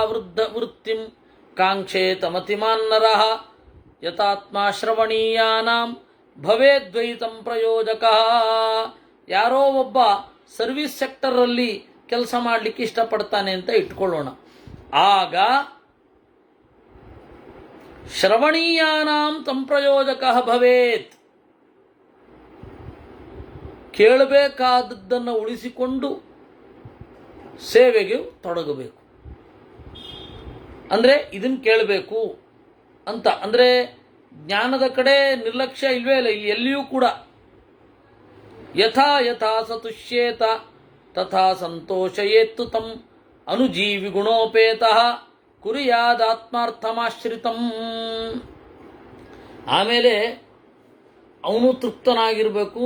S1: ವೃತ್ತಿಂ ಕಾಂಕ್ಷೇತ ಮತಿಮಾನ್ನರಃ ಯಥಾತ್ಮ ಶ್ರವಣೀಯಾನಾಂ ಭವೇದ್ವೈತಂ ಪ್ರಯೋಜಕ. ಯಾರೋ ಒಬ್ಬ ಸರ್ವಿಸ್ ಸೆಕ್ಟರಲ್ಲಿ ಕೆಲಸ ಮಾಡಲಿಕ್ಕೆ ಇಷ್ಟಪಡ್ತಾನೆ ಅಂತ ಇಟ್ಕೊಳ್ಳೋಣ. ಆಗ ಶ್ರವಣೀಯಾನಾಂ ಸಂಪ್ರಯೋಜಕ ಭವೇತ್. ಕೇಳಬೇಕಾದದ್ದನ್ನು ಉಳಿಸಿಕೊಂಡು ಸೇವೆಗೆ ತೊಡಗಬೇಕು. ಅಂದರೆ ಇದನ್ನು ಕೇಳಬೇಕು ಅಂತ. ಅಂದರೆ ಜ್ಞಾನದ ಕಡೆ ನಿರ್ಲಕ್ಷ್ಯ ಇಲ್ವೇ ಇಲ್ಲ ಎಲ್ಲಿಯೂ ಕೂಡ. ಯಥಾ ಯಥಾ ಸತುಷ್ಯೇತ ತಥಾ ಸಂತೋಷಯೇತ್ತು ತಂ ಅನುಜೀವಿ ಗುಣೋಪೇತಃ ಕುರಿಯಾದಾತ್ಮಾರ್ಥಮಾಶ್ರಿತಂ. ಆಮೇಲೆ ಅವನು ತೃಪ್ತನಾಗಿರಬೇಕು,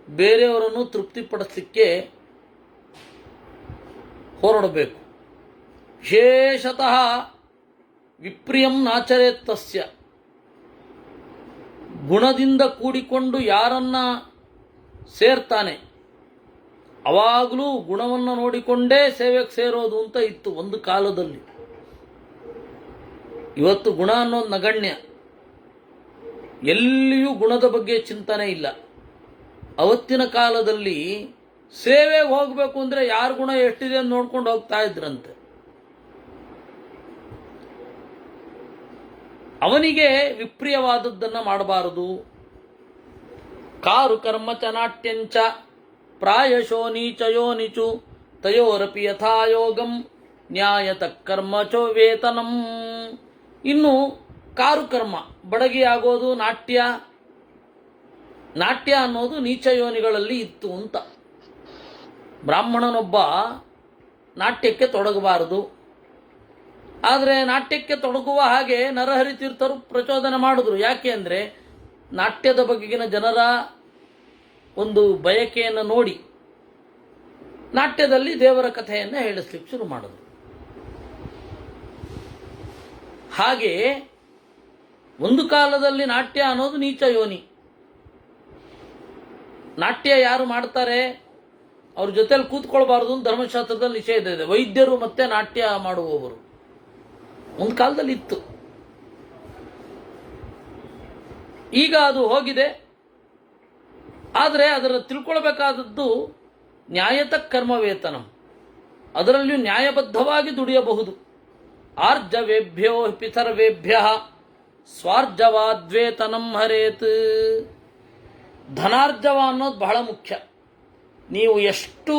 S1: ಬೇರೆಯವರನ್ನು ತೃಪ್ತಿಪಡಿಸಲಿಕ್ಕೆ ಹೊರಡಬೇಕು. ವಿಶೇಷತಃ ವಿಪ್ರಿಯಂ ನಾಚರೇತ್ತಸ್ಯ. ಗುಣದಿಂದ ಕೂಡಿಕೊಂಡು ಯಾರನ್ನ ಸೇರ್ತಾನೆ ಅವಾಗಲೂ ಗುಣವನ್ನು ನೋಡಿಕೊಂಡೇ ಸೇವೆಗೆ ಸೇರೋದು ಅಂತ ಇತ್ತು ಒಂದು ಕಾಲದಲ್ಲಿ. ಇವತ್ತು ಗುಣ ಅನ್ನೋದು ನಗಣ್ಯ, ಎಲ್ಲಿಯೂ ಗುಣದ ಬಗ್ಗೆ ಚಿಂತನೆ ಇಲ್ಲ. ಅವತ್ತಿನ ಕಾಲದಲ್ಲಿ ಸೇವೆಗೆ ಹೋಗಬೇಕು ಅಂದರೆ ಯಾರ ಗುಣ ಎಷ್ಟಿದೆ ಅಂತ ನೋಡ್ಕೊಂಡು ಹೋಗ್ತಾ ಇದ್ರಂತೆ. ಅವನಿಗೆ ವಿಪ್ರಿಯವಾದದ್ದನ್ನು ಮಾಡಬಾರದು. ಕಾರು ಕರ್ಮ ಚ ನಾಟ್ಯಂಚ ಪ್ರಾಯಶೋ ನೀಚಯೋ ನಿಚು ತಯೋರಪಿ ಯಥಾಯೋಗಂ ನ್ಯಾಯತ ಕರ್ಮ ಚೋ ವೇತನಂ. ಇನ್ನು ಕಾರು ಕರ್ಮ, ಬಡಗಿ ಆಗೋದು, ನಾಟ್ಯ ಅನ್ನೋದು ನೀಚ ಯೋನಿಗಳಲ್ಲಿ ಇತ್ತು ಅಂತ. ಬ್ರಾಹ್ಮಣನೊಬ್ಬ ನಾಟ್ಯಕ್ಕೆ ತೊಡಗಬಾರದು. ಆದರೆ ನಾಟ್ಯಕ್ಕೆ ತೊಡಗುವ ಹಾಗೆ ನರಹರಿ ತೀರ್ಥರು ಪ್ರಚೋದನೆ ಮಾಡಿದ್ರು. ಯಾಕೆ ಅಂದರೆ ನಾಟ್ಯದ ಬಗೆಗಿನ ಜನರ ಒಂದು ಬಯಕೆಯನ್ನು ನೋಡಿ ನಾಟ್ಯದಲ್ಲಿ ದೇವರ ಕಥೆಯನ್ನು ಹೇಳಿಸ್ಲಿಕ್ಕೆ ಶುರು ಮಾಡಿದ್ರು. ಹಾಗೆ ಒಂದು ಕಾಲದಲ್ಲಿ ನಾಟ್ಯ ಅನ್ನೋದು ನೀಚ ಯೋನಿ. ನಾಟ್ಯ ಯಾರು ಮಾಡ್ತಾರೆ ಅವ್ರ ಜೊತೆಲಿ ಕೂತ್ಕೊಳ್ಬಾರ್ದು ಅಂತ ಧರ್ಮಶಾಸ್ತ್ರದಲ್ಲಿ ನಿಷೇಧ ಇದೆ. ವೈದ್ಯರು ಮತ್ತೆ ನಾಟ್ಯ ಮಾಡುವವರು ಒಂದು ಕಾಲದಲ್ಲಿ ಇತ್ತು. ಈಗ ಅದು ಹೋಗಿದೆ. ಆದರೆ ಅದರ ತಿಳ್ಕೊಳ್ಬೇಕಾದದ್ದು ನ್ಯಾಯತ ಕರ್ಮ ವೇತನಂ, ಅದರಲ್ಲಿಯೂ ನ್ಯಾಯಬದ್ಧವಾಗಿ ದುಡಿಯಬಹುದು. ಆರ್ಜವೇಭ್ಯೋ ಪಿತರ್ವೇಭ್ಯ ಸ್ವಾರ್ಜವಾದ್ವೇತನಂ ಹರೇತ್. ಧನಾರ್ಜವ ಅನ್ನೋದು ಬಹಳ ಮುಖ್ಯ. ನೀವು ಎಷ್ಟು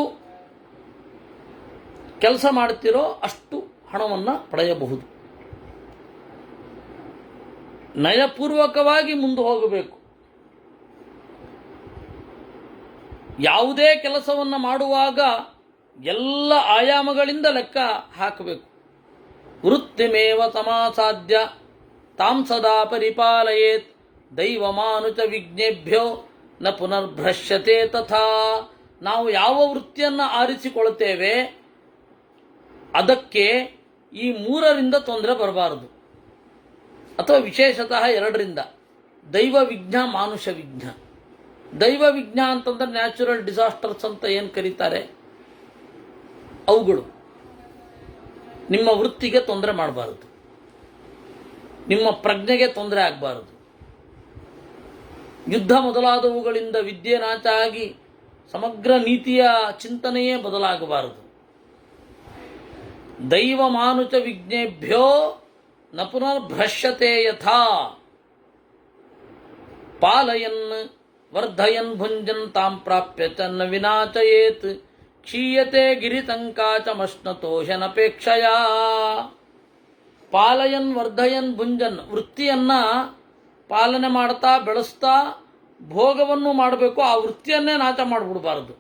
S1: ಕೆಲಸ ಮಾಡ್ತೀರೋ ಅಷ್ಟು ಹಣವನ್ನು ಪಡೆಯಬಹುದು. ನಯಪೂರ್ವಕವಾಗಿ ಮುಂದೆ ಹೋಗಬೇಕು. ಯಾವುದೇ ಕೆಲಸವನ್ನು ಮಾಡುವಾಗ ಎಲ್ಲ ಆಯಾಮಗಳಿಂದ ಲೆಕ್ಕ ಹಾಕಬೇಕು. ವೃತ್ತಿಮೇವ ಸಮಾಸಾಧ್ಯ ತಾಂ ಸದಾ ಪರಿಪಾಲಯೇತ್ ದೈವಮಾನುಚ ವಿಜ್ಞೇಭ್ಯೋ ನ ಪುನರ್ಭ್ರಶ್ಯತೆ ತಥಾ. ನಾವು ಯಾವ ವೃತ್ತಿಯನ್ನು ಆರಿಸಿಕೊಳ್ತೇವೆ ಅದಕ್ಕೆ ಈ 3ರಿಂದ ತೊಂದರೆ ಬರಬಾರದು, ಅಥವಾ ವಿಶೇಷತಃ 2ರಿಂದ. ದೈವ ವಿಘ್ನ, ಮಾನುಷ ವಿಘ್ನ. ದೈವ ವಿಘ್ನ ಅಂತಂದ್ರೆ ನ್ಯಾಚುರಲ್ ಡಿಸಾಸ್ಟರ್ಸ್ ಅಂತ ಏನು ಕರೀತಾರೆ, ಅವುಗಳು ನಿಮ್ಮ ವೃತ್ತಿಗೆ ತೊಂದರೆ ಮಾಡಬಾರದು, ನಿಮ್ಮ ಪ್ರಜ್ಞೆಗೆ ತೊಂದರೆ ಆಗಬಾರದು. ಯುದ್ಧ ಮೊದಲಾದವುಗಳಿಂದ ವಿದ್ಯೆ ನಾಶ ಆಗಿ ಸಮಗ್ರ ನೀತಿಯ ಚಿಂತನೆಯೇ ಬದಲಾಗಬಾರದು. ದೈವ ಮಾನುಚ ವಿಜ್ಞೇಭ್ಯೋ ನ ಪುನರ್ಭ್ರಶ್ಯತೆ ಯಥಾ ಪಾಲಯನ್ ವರ್ಧಯನ್ ಭುಂಜನ್ ತಾಂ ಪ್ರಾಪ್ಯ ಚನ್ನ ವಿನಾಚಯೇತ್ ಕ್ಷೀಯತೆ ಗಿರಿತಂಕಾಚಮಶ್ನತೋಷನಪೇಕ್ಷಯ. ಪಾಲಯನ್ ವರ್ಧಯನ್ ಭುಂಜನ್, ವೃತ್ತಿಯನ್ನು ಪಾಲನೆ ಮಾಡ್ತಾ ಬೆಳೆಸ್ತಾ ಭೋಗವನ್ನು ಮಾಡಬೇಕು. ಆ ವೃತ್ತಿಯನ್ನೇ ನಾಶ ಮಾಡಿಬಿಡಬಾರದು.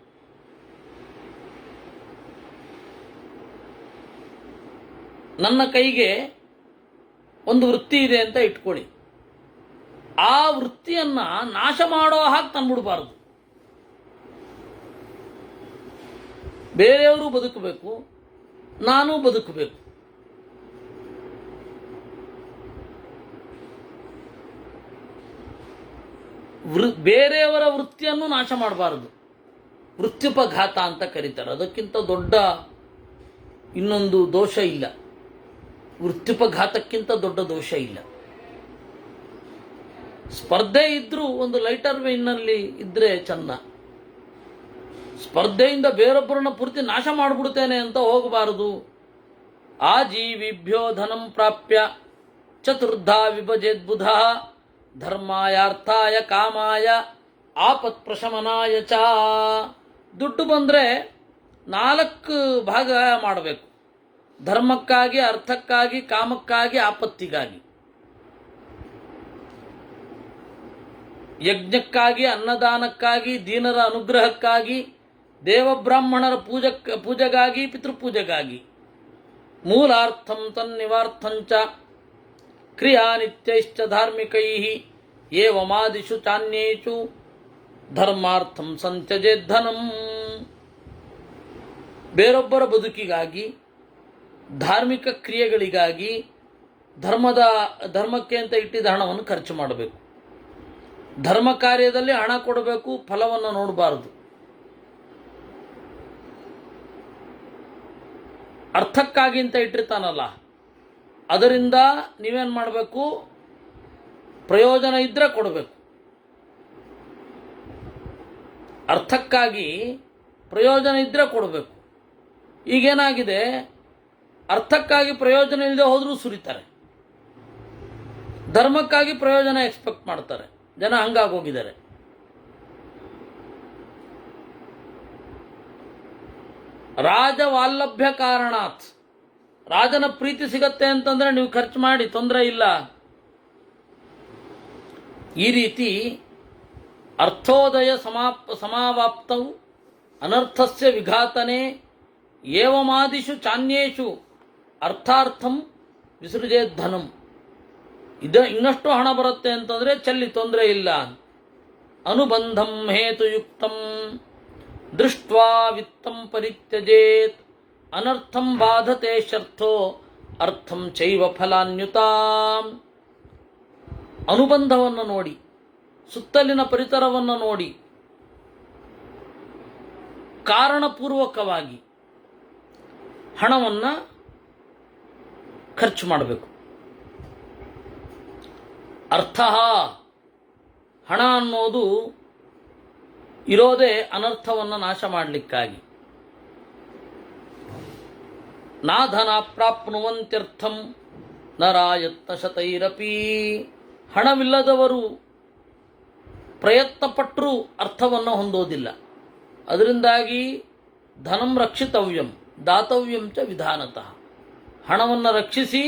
S1: ನನ್ನ ಕೈಗೆ ಒಂದು ವೃತ್ತಿ ಇದೆ ಅಂತ ಇಟ್ಕೊಳ್ಳಿ, ಆ ವೃತ್ತಿಯನ್ನು ನಾಶ ಮಾಡೋ ಹಾಗೆ ತಂದ್ಬಿಡಬಾರದು. ಬೇರೆಯವರು ಬದುಕಬೇಕು, ನಾನು ಬದುಕಬೇಕು. ಬೇರೆಯವರ ವೃತ್ತಿಯನ್ನು ನಾಶ ಮಾಡಬಾರದು. ವೃತ್ಯುಪಘಾತ ಅಂತ ಕರೀತಾರೆ. ಅದಕ್ಕಿಂತ ದೊಡ್ಡ ಇನ್ನೊಂದು ದೋಷ ಇಲ್ಲ. ವೃತ್ಯುಪಘಾತಕ್ಕಿಂತ ದೊಡ್ಡ ದೋಷ ಇಲ್ಲ. ಸ್ಪರ್ಧೆ ಇದ್ರೂ ಒಂದು ಲೈಟರ್ ವೇನಲ್ಲಿ ಇದ್ರೆ ಚೆನ್ನ. ಸ್ಪರ್ಧೆಯಿಂದ ಬೇರೊಬ್ಬರನ್ನ ಪೂರ್ತಿ ನಾಶ ಮಾಡಿಬಿಡ್ತೇನೆ ಅಂತ ಹೋಗಬಾರದು. ಆಜೀವಿಭ್ಯೋ ಧನಂ ಪ್ರಾಪ್ಯ ಚತುರ್ಧಾ ವಿಭಜೇದ್ಬುಧ ಧರ್ಮಾಯಾರ್ಥಾಯ ಕಾಮಾಯ ಆಪತ್ ಪ್ರಶಮನಾಯ ಚ. ದುಡ್ಡು ಬಂದರೆ 4 ಭಾಗ ಮಾಡಬೇಕು. ಧರ್ಮಕ್ಕಾಗಿ, ಅರ್ಥಕ್ಕಾಗಿ, ಕಾಮಕ್ಕಾಗಿ, ಆಪತ್ತಿಗಾಗಿ. ಯಜ್ಞಕ್ಕಾಗಿ, ಅನ್ನದಾನಕ್ಕಾಗಿ, ದೀನರ ಅನುಗ್ರಹಕ್ಕಾಗಿ, ದೇವಬ್ರಾಹ್ಮಣರ ಪೂಜೆಗಾಗಿ, ಪಿತೃಪೂಜೆಗಾಗಿ. ಮೂಲಾರ್ಥಂ ತನ್ನಿವಾರ್ಥಂಚ ಕ್ರಿಯಾ ನಿತ್ಯೈಶ್ಚ ಧಾರ್ಮಿಕೈಃ ಏವಮಾದಿಷು ಚಾನ್ಯೇಷು ಧರ್ಮಾರ್ಥಂ ಸಂತ್ಯಜೇದ್ಧನಂ. ಬೇರೊಬ್ಬರ ಬದುಕಿಗಾಗಿ, ಧಾರ್ಮಿಕ ಕ್ರಿಯೆಗಳಿಗಾಗಿ, ಧರ್ಮಕ್ಕೆ ಅಂತ ಇಟ್ಟಿದ್ದ ಹಣವನ್ನು ಖರ್ಚು ಮಾಡಬೇಕು. ಧರ್ಮ ಕಾರ್ಯದಲ್ಲಿ ಹಣ ಕೊಡಬೇಕು, ಫಲವನ್ನು ನೋಡಬಾರದು. ಅರ್ಥಕ್ಕಾಗಿ ಅಂತ ಇಟ್ಟಿರ್ತಾನಲ್ಲ, ಅದರಿಂದ ನೀವೇನು ಮಾಡಬೇಕು, ಪ್ರಯೋಜನ ಇದ್ದರೆ ಕೊಡಬೇಕು. ಅರ್ಥಕ್ಕಾಗಿ ಪ್ರಯೋಜನ ಇದ್ದರೆ ಕೊಡಬೇಕು. ಈಗೇನಾಗಿದೆ, ಅರ್ಥಕ್ಕಾಗಿ ಪ್ರಯೋಜನ ಇಲ್ಲದೆ ಹೋದರೂ ಸುರಿತಾರೆ, ಧರ್ಮಕ್ಕಾಗಿ ಪ್ರಯೋಜನ ಎಕ್ಸ್ಪೆಕ್ಟ್ ಮಾಡ್ತಾರೆ. ಜನ ಹಂಗಾಗೋಗಿದ್ದಾರೆ. ರಾಜವಾಲ್ಲಭ್ಯ ಕಾರಣಾತ್ ರಾಜನ ಪ್ರೀತಿ ಸಿಗತ್ತೆ ಅಂತಂದ್ರೆ ನೀವು ಖರ್ಚು ಮಾಡಿ, ತೊಂದರೆ ಇಲ್ಲ. ಈ ರೀತಿ ಅರ್ಥೋದಯ ಸಮಾವಾಪ್ತವು ಅನರ್ಥಸ್ಯ ವಿಘಾತನೆ ಏವಮಾದಿಷು ಚಾನ್ಯೇಷು ಅರ್ಥಾರ್ಥಂ ವಿಸೃಜೇತ್ ಧನಂ. ಇನ್ನಷ್ಟು ಹಣ ಬರುತ್ತೆ ಅಂತಂದ್ರೆ ಚಲ್ಲಿ, ತೊಂದರೆ ಇಲ್ಲ. ಅನುಬಂಧಂ ಹೇತುಯುಕ್ತಂ ದೃಷ್ಟ್ವಾ ವಿತ್ತಂ ಪರಿತ್ಯಜೇತ್ ಅನರ್ಥಂ ಬಾಧತೆ ಶರ್ಥೋ ಅರ್ಥಂ ಚೈವ ಫಲಾನ್ಯುತಾಂ. ಅನುಬಂಧವನ್ನು ನೋಡಿ, ಸುತ್ತಲಿನ ಪರಿಸರವನ್ನು ನೋಡಿ, ಕಾರಣಪೂರ್ವಕವಾಗಿ ಹಣವನ್ನು ಖರ್ಚು ಮಾಡಬೇಕು. ಅರ್ಥ, ಹಣ ಅನ್ನೋದು ಇರೋದೇ ಅನರ್ಥವನ್ನು ನಾಶ ಮಾಡಲಿಕ್ಕಾಗಿ. ನಾಧನ ಪ್ರಾಪ್ನುವಂತ್ಯರ್ಥಂ ನರಾಯತ್ನ ಶತೈರಪಿ. ಹಣವಿಲ್ಲದವರು ಪ್ರಯತ್ನಪಟ್ಟರೂ ಅರ್ಥವನ್ನು ಹೊಂದೋದಿಲ್ಲ. ಅದರಿಂದಾಗಿ ಧನಂ ರಕ್ಷಿತವ್ಯಂ ದಾತವ್ಯಂ ಚ ವಿಧಾನತಃ. ಹಣವನ್ನು ರಕ್ಷಿಸಿ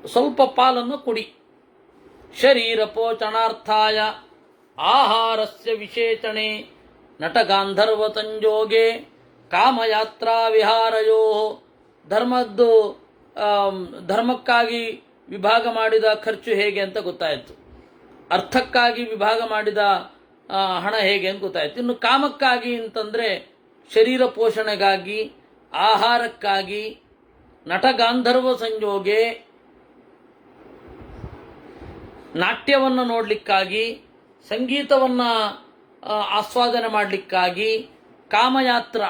S1: ಸ್ವಲ್ಪ ಪಾಲನ್ನು ಕೊಡಿ. ಶರೀರ ಪೋಷಣಾರ್ಥಾಯ ಆಹಾರಸ್ಯ ವಿಶೇಷಣೆ ನಟಗಾಂಧರ್ವ ಸಂಯೋಗೆ ಕಾಮಯಾತ್ರಾ ವಿಹಾರಯೋ. ಧರ್ಮಕ್ಕಾಗಿ ವಿಭಾಗ ಮಾಡಿದ ಖರ್ಚು ಹೇಗೆ ಅಂತ ಗೊತ್ತಾಯಿತು, ಅರ್ಥಕ್ಕಾಗಿ ವಿಭಾಗ ಮಾಡಿದ ಹಣ ಹೇಗೆ ಅಂತ ಗೊತ್ತಾಯಿತು. ಇನ್ನು ಕಾಮಕ್ಕಾಗಿ ಅಂತಂದರೆ ಶರೀರ ಪೋಷಣೆಗಾಗಿ, ಆಹಾರಕ್ಕಾಗಿ, ನಟಗಾಂಧರ್ವ ಸಂಯೋಗೆ ನಾಟ್ಯವನ್ನು ನೋಡಲಿಕ್ಕಾಗಿ, ಸಂಗೀತವನ್ನು ಆಸ್ವಾದನೆ ಮಾಡಲಿಕ್ಕಾಗಿ, ಕಾಮಯಾತ್ರ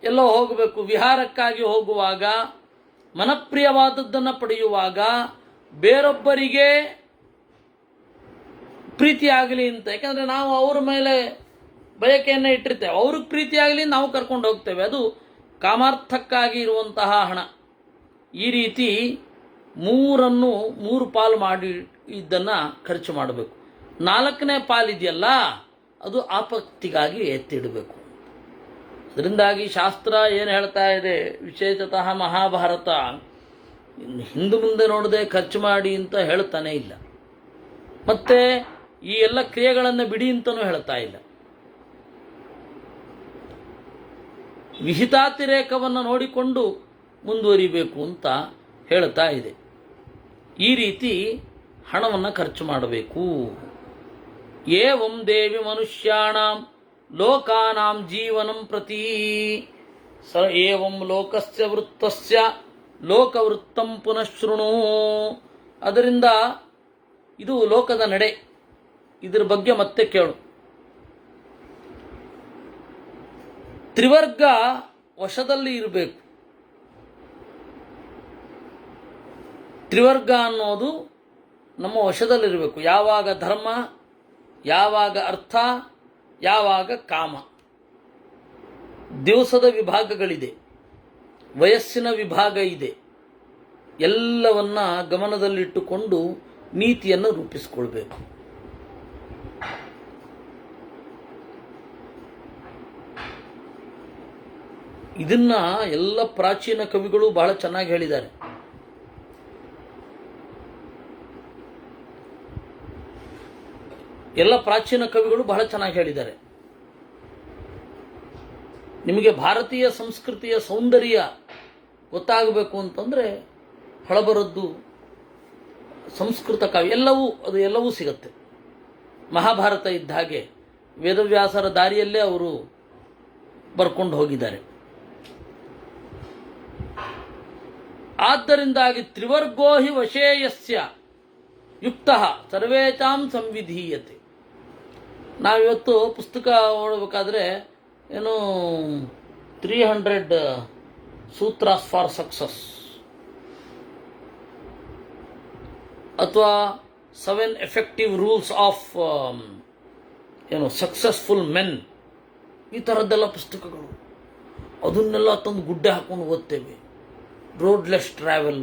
S1: ಎಲ್ಲೋ ಹೋಗಬೇಕು, ವಿಹಾರಕ್ಕಾಗಿ ಹೋಗುವಾಗ, ಮನಪ್ರಿಯವಾದದ್ದನ್ನು ಪಡೆಯುವಾಗ ಬೇರೊಬ್ಬರಿಗೆ ಪ್ರೀತಿಯಾಗಲಿ ಅಂತ. ಯಾಕಂದರೆ ನಾವು ಅವ್ರ ಮೇಲೆ ಬಯಕೆಯನ್ನು ಇಟ್ಟಿರ್ತೇವೆ, ಅವ್ರಿಗೆ ಪ್ರೀತಿಯಾಗಲಿ ನಾವು ಕರ್ಕೊಂಡು ಹೋಗ್ತೇವೆ. ಅದು ಕಾಮಾರ್ಥಕ್ಕಾಗಿ ಇರುವಂತಹ ಹಣ. ಈ ರೀತಿ ಮೂರು ಪಾಲು ಮಾಡಿ ಇದನ್ನು ಖರ್ಚು ಮಾಡಬೇಕು. 4ನೇ ಪಾಲಿದೆಯಲ್ಲ, ಅದು ಆಪತ್ತಿಗಾಗಿ ಎತ್ತಿಡಬೇಕು. ಅದರಿಂದಾಗಿ ಶಾಸ್ತ್ರ ಏನು ಹೇಳ್ತಾ ಇದೆ, ವಿಶೇಷತಃ ಮಹಾಭಾರತ ಹಿಂದೆ ಮುಂದೆ ನೋಡದೆ ಖರ್ಚು ಮಾಡಿ ಅಂತ ಹೇಳ್ತಾನೆ ಇಲ್ಲ. ಮತ್ತೆ ಈ ಎಲ್ಲ ಕ್ರಿಯೆಗಳನ್ನು ಬಿಡಿ ಅಂತಲೂ ಹೇಳ್ತಾ ಇಲ್ಲ. ವಿಹಿತಾತಿರೇಕವನ್ನು ನೋಡಿಕೊಂಡು ಮುಂದುವರಿಬೇಕು ಅಂತ ಹೇಳ್ತಾ ಇದೆ. ಈ ರೀತಿ ಹಣವನ್ನು ಖರ್ಚು ಮಾಡಬೇಕು. ಏವಂ ದೇವಿ ಮನುಷ್ಯಾಣಾಂ ಲೋಕಾನಾಂ ಜೀವನಂ ಪ್ರತಿ ಏವಂ ಲೋಕಸ್ಯ ವೃತ್ತಸ್ಯ ಲೋಕವೃತ್ತಂ ಪುನಃಶೃಣು. ಅದರಿಂದ ಇದು ಲೋಕದ ನಡೆ, ಇದರ ಬಗ್ಗೆ ಮತ್ತೆ ಕೇಳು. ತ್ರಿವರ್ಗ ವಶದಲ್ಲಿ ಇರಬೇಕು. ತ್ರಿವರ್ಗ ಅನ್ನೋದು ನಮ್ಮ ವಶದಲ್ಲಿರಬೇಕು. ಯಾವಾಗ ಧರ್ಮ, ಯಾವಾಗ ಅರ್ಥ, ಯಾವಾಗ ಕಾಮ. ದಿವಸದ ವಿಭಾಗಗಳಿದೆ, ವಯಸ್ಸಿನ ವಿಭಾಗ ಇದೆ. ಎಲ್ಲವನ್ನ ಗಮನದಲ್ಲಿಟ್ಟುಕೊಂಡು ನೀತಿಯನ್ನು ರೂಪಿಸಿಕೊಳ್ಬೇಕು. ಇದನ್ನ ಎಲ್ಲ ಪ್ರಾಚೀನ ಕವಿಗಳು ಬಹಳ ಚೆನ್ನಾಗಿ ಹೇಳಿದ್ದಾರೆ. ನಿಮಗೆ ಭಾರತೀಯ ಸಂಸ್ಕೃತಿಯ ಸೌಂದರ್ಯ ಗೊತ್ತಾಗಬೇಕು ಅಂತಂದರೆ ಹಳಬರದ್ದು ಸಂಸ್ಕೃತ ಕಾವ್ಯ ಎಲ್ಲವೂ ಸಿಗತ್ತೆ. ಮಹಾಭಾರತ ಇದ್ದ ಹಾಗೆ ವೇದವ್ಯಾಸರ ದಾರಿಯಲ್ಲೇ ಅವರು ಬರ್ಕೊಂಡು ಹೋಗಿದ್ದಾರೆ. ಆದ್ದರಿಂದಾಗಿ ತ್ರಿವರ್ಗೋ ಹಿ ವಶೇಯಸ್ಯ ಯುಕ್ತಃ ಸರ್ವೇಚಾಂ ಸಂವಿಧೀಯತೆ. ನಾವಿವತ್ತು ಪುಸ್ತಕ ಓದಬೇಕಾದ್ರೆ ಏನು 300 ಸೂತ್ರಾಸ್ ಫಾರ್ ಸಕ್ಸಸ್ ಅಥವಾ 7 effective rules of successful men, ಈ ಥರದ್ದೆಲ್ಲ ಪುಸ್ತಕಗಳು. ಅದನ್ನೆಲ್ಲ ತಂದು ಗುಡ್ಡೆ ಹಾಕೊಂಡು ಓದ್ತೇವೆ. Road less travel,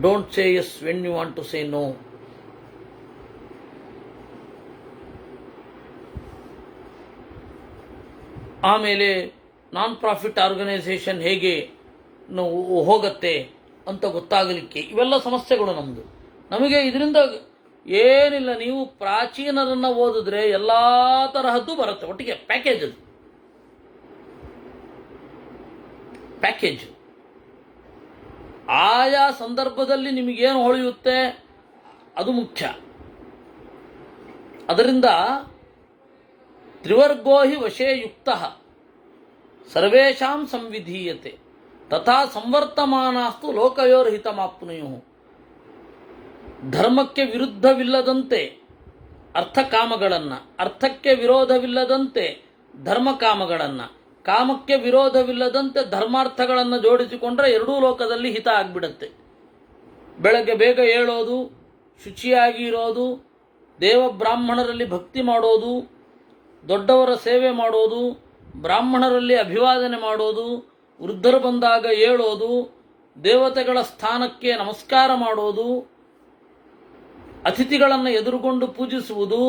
S1: don't say yes when you want to say no. ಆಮೇಲೆ ನಾನ್ ಪ್ರಾಫಿಟ್ ಆರ್ಗನೈಸೇಷನ್ ಹೇಗೆ ಹೋಗತ್ತೆ ಅಂತ ಗೊತ್ತಾಗಲಿಕ್ಕೆ ಇವೆಲ್ಲ ಸಮಸ್ಯೆಗಳು ನಮ್ಮದು. ನಮಗೆ ಇದರಿಂದ ಏನಿಲ್ಲ, ನೀವು ಪ್ರಾಚೀನರನ್ನು ಓದಿದ್ರೆ ಎಲ್ಲ ತರಹದ್ದು ಬರುತ್ತೆ ಒಟ್ಟಿಗೆ. ಪ್ಯಾಕೇಜ್ ಆಯಾ ಸಂದರ್ಭದಲ್ಲಿ ನಿಮಗೇನು ಹೊಳೆಯುತ್ತೆ ಅದು ಮುಖ್ಯ. ಅದರಿಂದ ತ್ರಿವರ್ಗೋ ಹಿ ವಶೇ ಯುಕ್ತ ಸರ್ವೇಷಾಂ ಸಂವಿಧೀಯತೆ ತಥಾ ಸಂವರ್ತಮಾನಾಸ್ತು ಲೋಕಯೋರ್ಹಿತಮಾಪ್ನುಯು. ಧರ್ಮಕ್ಕೆ ವಿರುದ್ಧವಿಲ್ಲದಂತೆ ಅರ್ಥಕಾಮಗಳನ್ನು, ಅರ್ಥಕ್ಕೆ ವಿರೋಧವಿಲ್ಲದಂತೆ ಧರ್ಮಕಾಮಗಳನ್ನು, ಕಾಮಕ್ಕೆ ವಿರೋಧವಿಲ್ಲದಂತೆ ಧರ್ಮಾರ್ಥಗಳನ್ನು ಜೋಡಿಸಿಕೊಂಡ್ರೆ ಎರಡೂ ಲೋಕದಲ್ಲಿ ಹಿತ ಆಗಿಬಿಡುತ್ತೆ. ಬೆಳಗ್ಗೆ ಬೇಗ ಏಳೋದು, ಶುಚಿಯಾಗಿ ಇರೋದು, ದೇವ ಬ್ರಾಹ್ಮಣರಲ್ಲಿ ಭಕ್ತಿ ಮಾಡೋದು, ದೊಡ್ಡವರ ಸೇವೆ ಮಾಡೋದು, ಬ್ರಾಹ್ಮಣರಲ್ಲಿ ಅಭಿವಾದನೆ ಮಾಡೋದು, ವೃದ್ಧರು ಬಂದಾಗ ಏಳೋದು, ದೇವತೆಗಳ ಸ್ಥಾನಕ್ಕೆ ನಮಸ್ಕಾರ ಮಾಡೋದು, ಅತಿಥಿಗಳನ್ನು ಎದುರುಗೊಂಡು ಪೂಜಿಸುವುದು,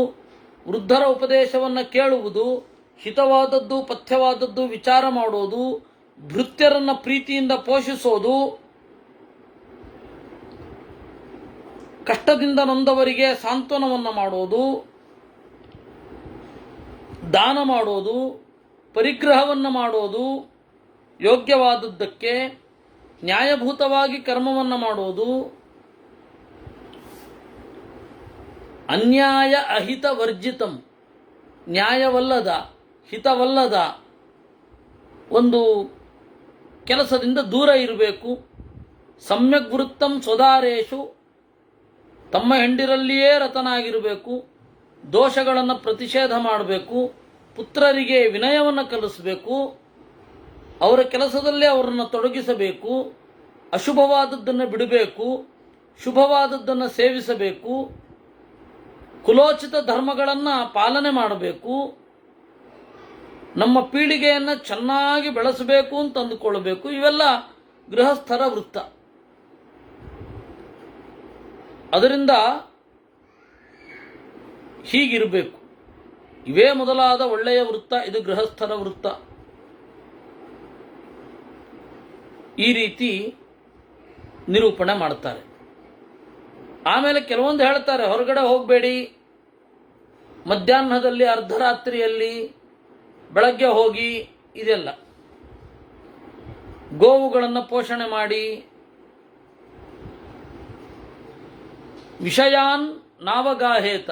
S1: ವೃದ್ಧರ ಉಪದೇಶವನ್ನು ಕೇಳುವುದು, ಹಿತವಾದದ್ದು ಪಥ್ಯವಾದದ್ದು ವಿಚಾರ ಮಾಡೋದು, ಭೃತ್ಯರನ್ನು ಪ್ರೀತಿಯಿಂದ ಪೋಷಿಸೋದು, ಕಷ್ಟದಿಂದ ನೊಂದವರಿಗೆ ಸಾಂತ್ವನವನ್ನು ಮಾಡೋದು, ದಾನ ಮಾಡೋದು, ಪರಿಗ್ರಹವನ್ನು ಮಾಡೋದು, ಯೋಗ್ಯವಾದದ್ದಕ್ಕೆ ನ್ಯಾಯಭೂತವಾಗಿ ಕರ್ಮವನ್ನು ಮಾಡೋದು, ಅನ್ಯಾಯ ಅಹಿತ ವರ್ಜಿತಂ, ನ್ಯಾಯವಲ್ಲದ ಹಿತವಲ್ಲದ ಒಂದು ಕೆಲಸದಿಂದ ದೂರ ಇರಬೇಕು. ಸಮ್ಯಕ್ ವೃತ್ತಂ ಸ್ವದಾರೇಶು, ತಮ್ಮ ಹೆಂಡಿರಲ್ಲಿಯೇ ರತನಾಗಿರಬೇಕು. ದೋಷಗಳನ್ನು ಪ್ರತಿಷೇಧ ಮಾಡಬೇಕು. ಪುತ್ರರಿಗೆ ವಿನಯವನ್ನು ಕಲಿಸಬೇಕು. ಅವರ ಕೆಲಸದಲ್ಲೇ ಅವರನ್ನು ತೊಡಗಿಸಬೇಕು. ಅಶುಭವಾದದ್ದನ್ನು ಬಿಡಬೇಕು, ಶುಭವಾದದ್ದನ್ನು ಸೇವಿಸಬೇಕು. ಕುಲೋಚಿತ ಧರ್ಮಗಳನ್ನು ಪಾಲನೆ ಮಾಡಬೇಕು. ನಮ್ಮ ಪೀಳಿಗೆಯನ್ನು ಚೆನ್ನಾಗಿ ಬೆಳೆಸಬೇಕು ಅಂತ ಅಂದುಕೊಳ್ಳಬೇಕು. ಇವೆಲ್ಲ ಗೃಹಸ್ಥರ ವೃತ್ತ. ಅದರಿಂದ ಹೀಗಿರಬೇಕು. ಇವೇ ಮೊದಲಾದ ಒಳ್ಳೆಯ ವೃತ್ತ. ಇದು ಗೃಹಸ್ಥರ ವೃತ್ತ. ಈ ರೀತಿ ನಿರೂಪಣೆ ಮಾಡ್ತಾರೆ. ಆಮೇಲೆ ಕೆಲವೊಂದು ಹೇಳ್ತಾರೆ, ಹೊರಗಡೆ ಹೋಗಬೇಡಿ, ಮಧ್ಯಾಹ್ನದಲ್ಲಿ ಅರ್ಧರಾತ್ರಿಯಲ್ಲಿ ಬೆಳಗ್ಗೆ ಹೋಗಿ, ಇದೆಲ್ಲ. ಗೋವುಗಳನ್ನು ಪೋಷಣೆ ಮಾಡಿ, ವಿಷಯಾನ್ ನಾವಗಾಹೇತ,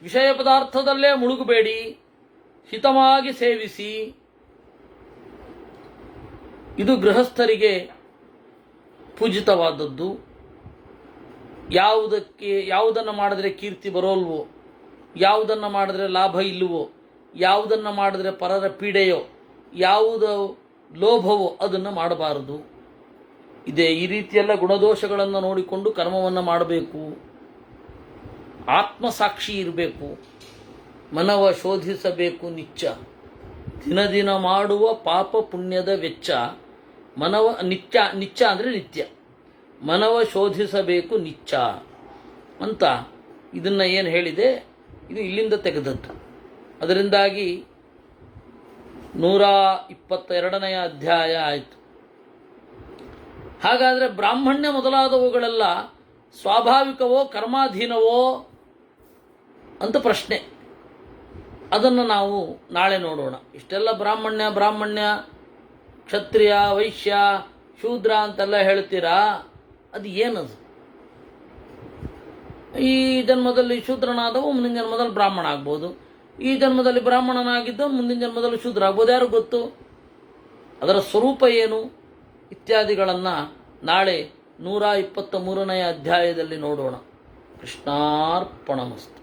S1: ವಿಷಯ ಪದಾರ್ಥದಲ್ಲೇ ಮುಳುಗಬೇಡಿ, ಹಿತವಾಗಿ ಸೇವಿಸಿ. ಇದು ಗೃಹಸ್ಥರಿಗೆ ಪೂಜಿತವಾದದ್ದು. ಯಾವುದನ್ನು ಮಾಡಿದ್ರೆ ಕೀರ್ತಿ ಬರೋಲ್ವೋ, ಯಾವುದನ್ನು ಮಾಡಿದ್ರೆ ಲಾಭ ಇಲ್ಲವೋ, ಯಾವುದನ್ನು ಮಾಡಿದ್ರೆ ಪರರ ಪೀಡೆಯೋ, ಯಾವುದು ಲೋಭವೋ ಅದನ್ನು ಮಾಡಬಾರದು. ಈ ರೀತಿಯೆಲ್ಲ ಗುಣದೋಷಗಳನ್ನು ನೋಡಿಕೊಂಡು ಕರ್ಮವನ್ನು ಮಾಡಬೇಕು. ಆತ್ಮಸಾಕ್ಷಿ ಇರಬೇಕು. ಮನವ ಶೋಧಿಸಬೇಕು ನಿಚ್ಚ, ದಿನ ದಿನ ಮಾಡುವ ಪಾಪ ಪುಣ್ಯದ ವೆಚ್ಚ. ಮನವ ನಿಚ್ಚ ಅಂದರೆ ನಿತ್ಯ. ಮನವ ಶೋಧಿಸಬೇಕು ನಿಚ್ಚ ಅಂತ ಇದನ್ನು ಏನು ಹೇಳಿದೆ, ಇದು ಇಲ್ಲಿಂದ ತೆಗೆದದ್ದು. ಅದರಿಂದಾಗಿ 122ನೇ ಅಧ್ಯಾಯ ಆಯಿತು. ಹಾಗಾದರೆ ಬ್ರಾಹ್ಮಣ್ಯ ಮೊದಲಾದವುಗಳೆಲ್ಲ ಸ್ವಾಭಾವಿಕವೋ ಕರ್ಮಾಧೀನವೋ ಅಂತ ಪ್ರಶ್ನೆ. ಅದನ್ನು ನಾವು ನಾಳೆ ನೋಡೋಣ. ಇಷ್ಟೆಲ್ಲ ಬ್ರಾಹ್ಮಣ್ಯ ಕ್ಷತ್ರಿಯ ವೈಶ್ಯ ಶೂದ್ರ ಅಂತೆಲ್ಲ ಹೇಳ್ತೀರಾ, ಅದು ಏನದು? ಈ ಜನ್ಮದಲ್ಲಿ ಶೂದ್ರನಾದವು ಮುಂದಿನ ಜನ್ಮದಲ್ಲಿ ಬ್ರಾಹ್ಮಣ ಆಗ್ಬೋದು. ಈ ಜನ್ಮದಲ್ಲಿ ಬ್ರಾಹ್ಮಣನಾಗಿದ್ದು ಮುಂದಿನ ಜನ್ಮದಲ್ಲಿ ಶೂದ್ರ ಆಗ್ಬೋದು. ಯಾರು ಗೊತ್ತು? ಅದರ ಸ್ವರೂಪ ಏನು ಇತ್ಯಾದಿಗಳನ್ನು ನಾಳೆ 123ನೇ ಅಧ್ಯಾಯದಲ್ಲಿ ನೋಡೋಣ. ಕೃಷ್ಣಾರ್ಪಣಮಸ್ತು.